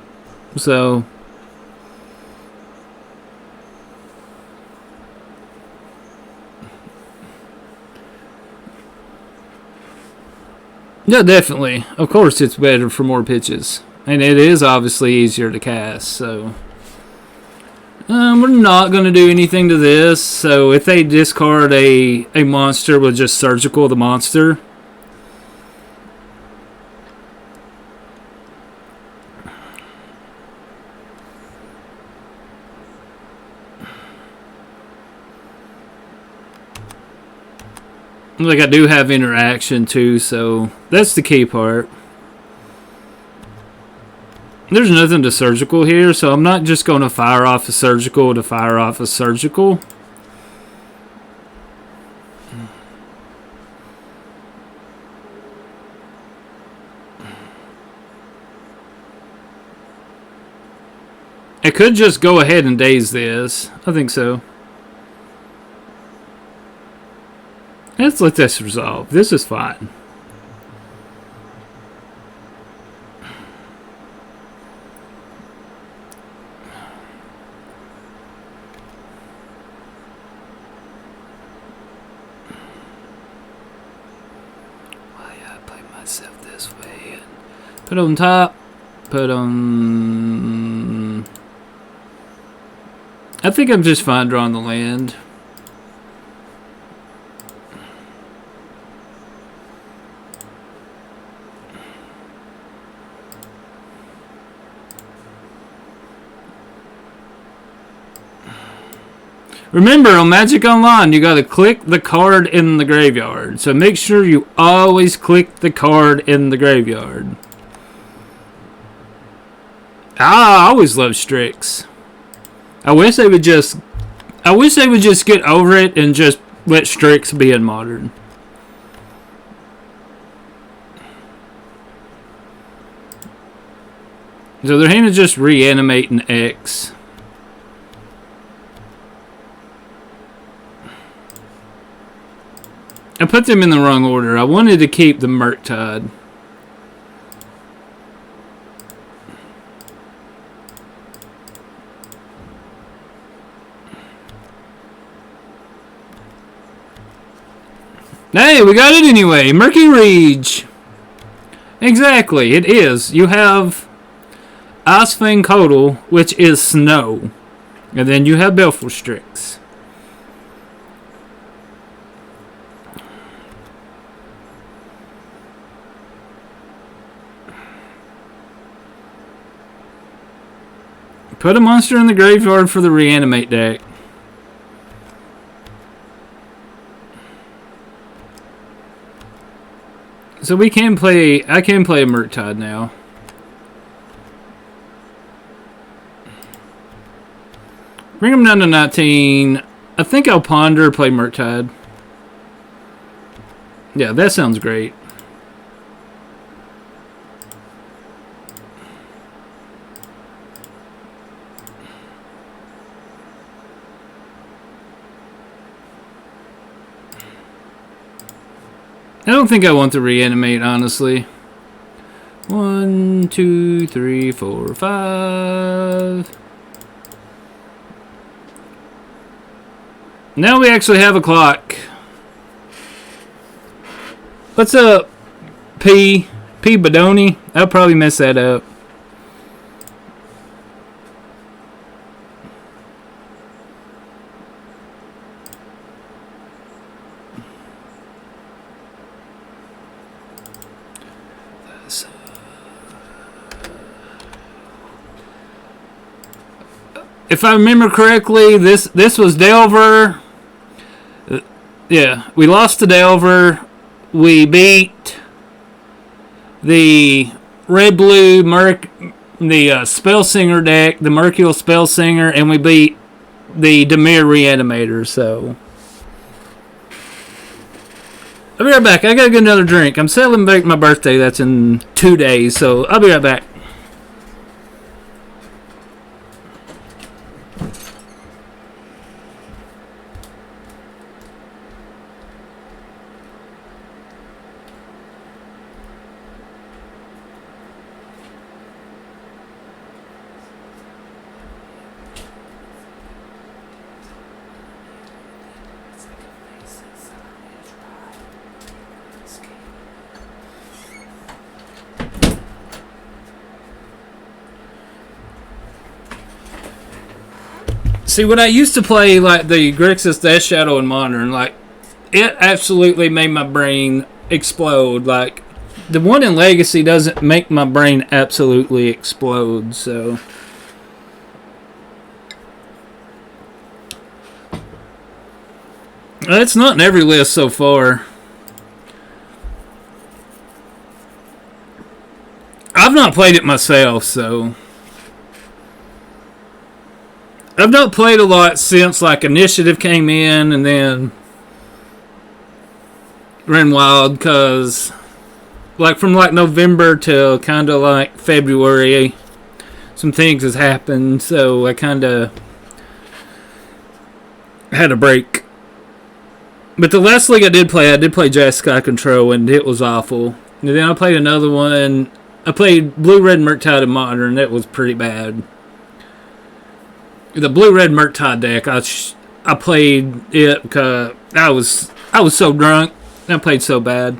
so yeah, definitely. Of course, it's better for more pitches, and it is obviously easier to cast. So we're not going to do anything to this. So if they discard a monster, we'll just surgical the monster. Like I do have interaction too, so that's the key part. There's nothing to surgical here, so I'm not just going to fire off a surgical to fire off a surgical. I could just go ahead and daze this. I think so. Let's let this resolve. This is fine. Why I play myself this way? Put on top. Put on. I think I'm just fine drawing the land. Remember, on Magic Online, you gotta click the card in the graveyard. So make sure you always click the card in the graveyard. I always love Strix. I wish they would just get over it and just let Strix be in Modern. So their hand is just reanimating X. I put them in the wrong order. I wanted to keep the Murktide. Hey, we got it anyway. Murky Reach. Exactly, it is. You have Icefang Codal, which is snow. And then you have Baleful Strix. Put a monster in the graveyard for the reanimate deck. So I can play a Murktide now. Bring him down to 19. I think I'll ponder, play Murktide. Yeah, that sounds great. I don't think I want to reanimate, honestly. 1, 2, 3, 4, 5. Now we actually have a clock. What's up, P Badoni? I'll probably mess that up. If I remember correctly, this was Delver. Yeah, we lost to Delver. We beat the red-blue Spell Singer deck, the Mercurial Spell Singer, and we beat the Dimir Reanimator. So I'll be right back. I gotta get another drink. I'm celebrating my birthday. That's in 2 days. So I'll be right back. See, when I used to play like the Grixis Death Shadow in Modern, like it absolutely made my brain explode. Like the one in Legacy doesn't make my brain absolutely explode. So it's not in every list so far. I've not played it myself, so I've not played a lot since like Initiative came in and then ran wild, because like from like November till kind of like February some things has happened, so I kind of had a break. But the last league I did play Jeskai Control, and it was awful. And then I played another one. I played Blue Red Murktide in Modern, and it was pretty bad. The Blue Red Murktide deck, I played it because I was so drunk. I played so bad.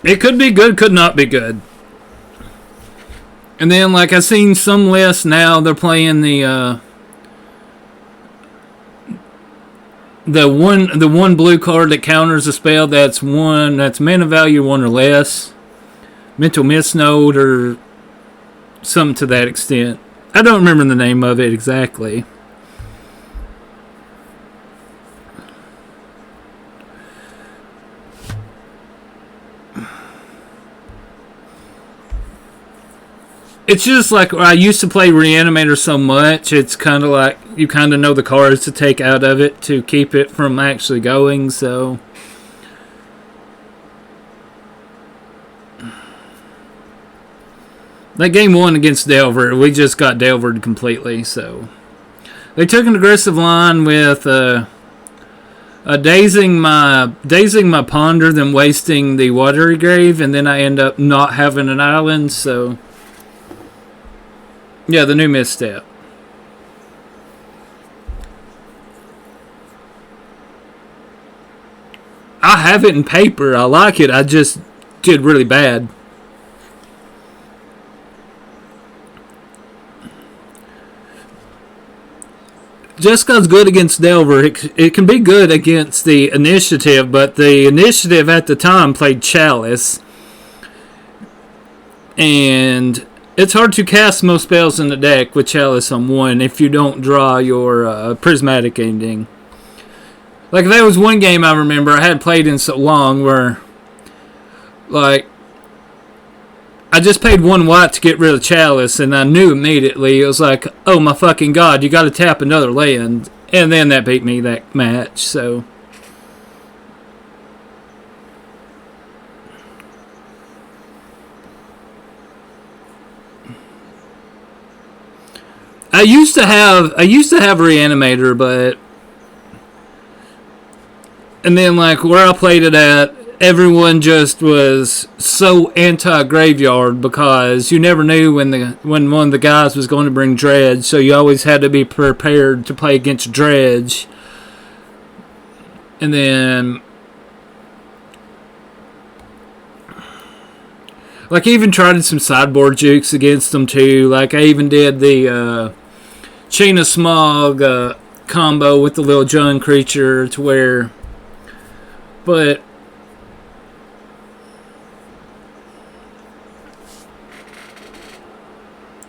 It could be good, could not be good. And then, like, I've seen some lists now, they're playing the one blue card that counters a spell that's mana value 1 or less. Mental Misnode or something to that extent. I don't remember the name of it exactly. It's just like I used to play Reanimator so much, it's kind of like you kind of know the cards to take out of it to keep it from actually going, so. That game won against Delver. We just got Delvered completely, so. They took an aggressive line with dazing my Ponder, then wasting the Watery Grave, and then I end up not having an island, so. Yeah, the new misstep. I have it in paper. I like it. I just did really bad. Jessica's good against Delver. It can be good against the Initiative, but the Initiative at the time played Chalice. And it's hard to cast most spells in the deck with Chalice on one if you don't draw your Prismatic Ending. Like, there was one game I remember I hadn't played in so long where, like, I just paid 1 white to get rid of Chalice, and I knew immediately. It was like, oh my fucking god, you gotta tap another land. And then that beat me that match, so. I used to have Reanimator, but. And then, like, where I played it at, everyone just was so anti-graveyard because you never knew when one of the guys was going to bring Dredge, so you always had to be prepared to play against Dredge. And then, like, I even tried some sideboard jukes against them too. Like, I even did the Chain of Smog combo with the Little John creature to where, but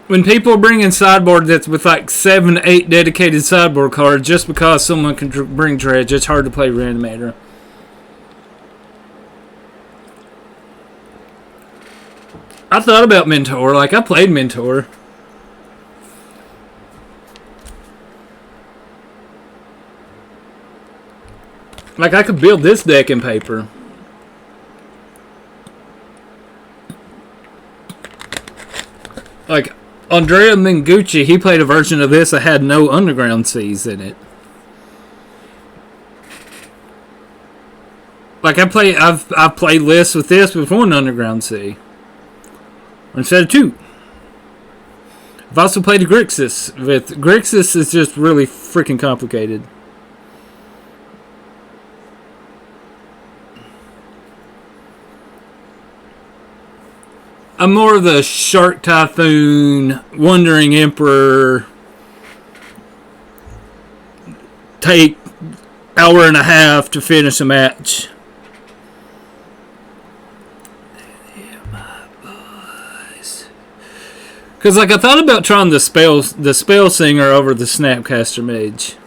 when people are bringing sideboard that's with like 7, 8 dedicated sideboard cards just because someone can bring Dredge, it's hard to play Reanimator. I thought about Mentor. Like, I played Mentor. Like, I could build this deck in paper. Like, Andrea Mengucci, he played a version of this that had no Underground Seas in it. Like, I've played lists with this with 1 Underground Sea. Instead of 2. I've also played a Grixis. Grixis is just really freaking complicated. I'm more of the Shark Typhoon, Wandering Emperor, take hour and a half to finish a match. Because, like, I thought about trying the Spell Singer over the Snapcaster Mage.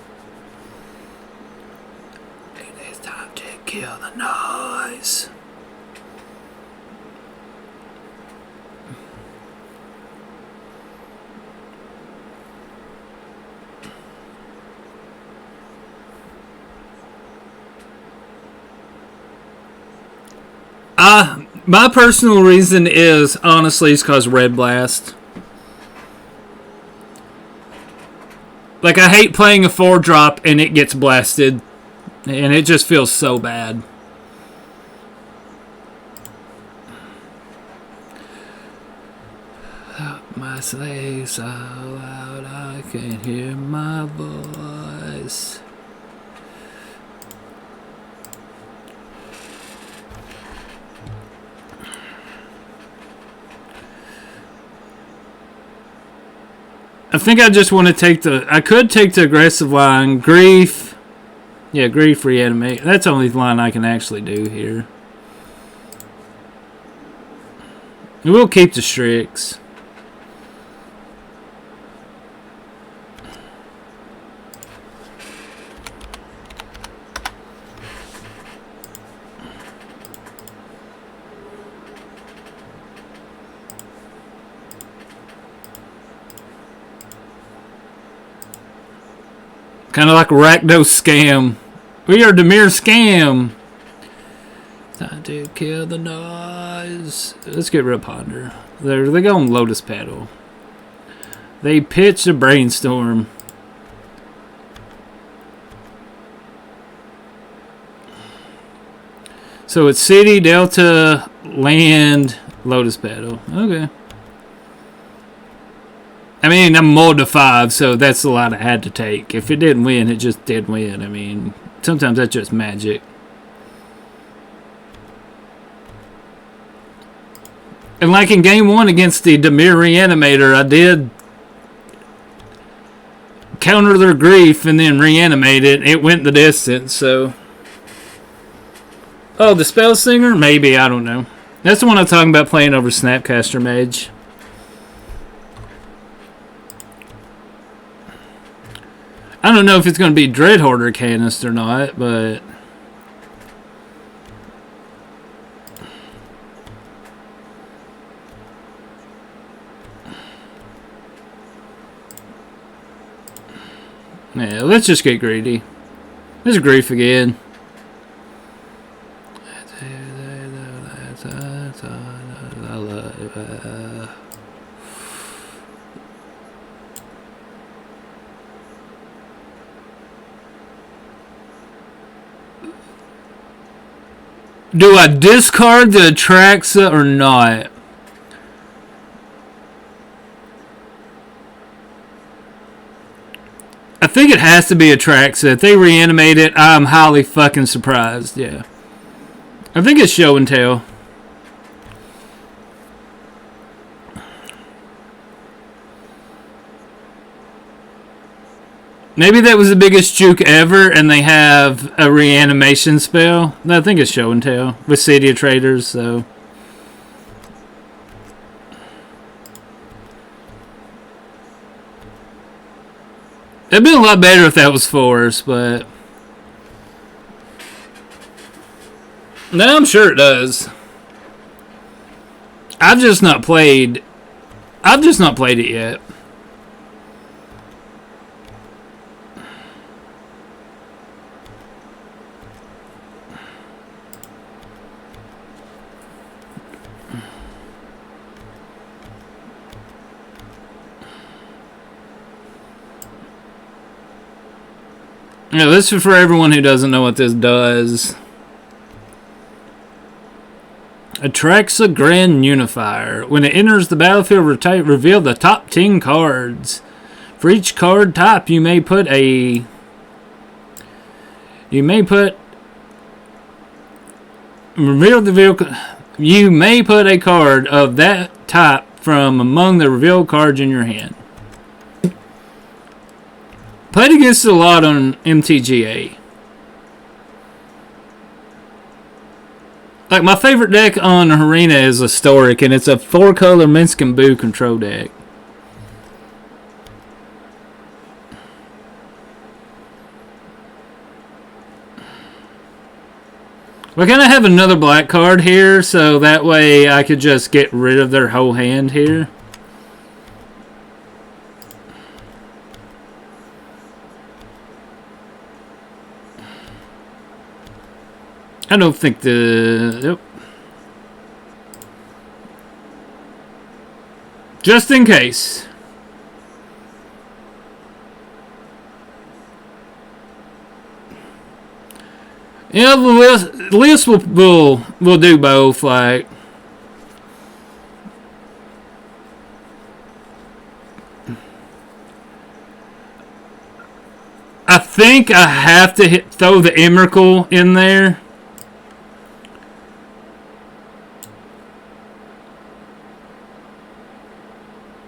It is time to kill the noise. My personal reason is, honestly, it's because Red Blast. Like, I hate playing a 4-drop and it gets blasted. And it just feels so bad. My sleigh so loud I can't hear my voice. I think I just want to take I could take the aggressive line. Grief. Yeah, Grief, Reanimate. That's the only line I can actually do here. We'll keep the Strix. Kind of like Rakdos scam. We are Dimir scam. Time to kill the noise. Let's get rid of Ponder. They go on Lotus Petal. They pitch a brainstorm. So it's City, Delta, Land, Lotus Petal. Okay. I mean, I'm more to 5, so that's a lot I had to take. If it didn't win, it just did win. I mean, sometimes that's just magic. And like in game 1 against the Dimir Reanimator, I did counter their grief and then reanimate it. It went the distance, so... Oh, the Spell Singer? Maybe, I don't know. That's the one I'm talking about playing over Snapcaster Mage. I don't know if it's going to be Dreadhoarder Canist or not, but... Yeah, let's just get greedy. There's grief again. Do I discard the Atraxa or not? I think it has to be Atraxa. If they reanimate it, I'm highly fucking surprised. Yeah. I think it's show and tell. Maybe that was the biggest juke ever, and they have a reanimation spell. No, I think it's show and tell with City of Traders, so... It'd been a lot better if that was Force, but... No, I'm sure it does. I've just not played it yet. Yeah, this is for everyone who doesn't know what this does. Atraxa Grand Unifier. When it enters the battlefield, reveal the top 10 cards. For each card type, you may put a... Reveal the vehicle... You may put a card of that type from among the revealed cards in your hand. Played against it a lot on MTGA. Like, my favorite deck on Arena is Historic, and it's a 4-color Minsk and Boo control deck. We're going to have another black card here, so that way I could just get rid of their whole hand here. I don't think the... Yep. Just in case. Yeah, the list will do both, like... I think I have to throw the Emrakul in there.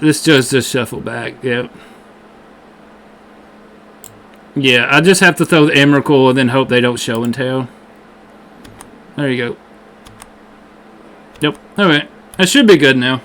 This just shuffle back, yep. Yeah, I just have to throw the Emrakul and then hope they don't show and tell. There you go. Yep, alright. That should be good now.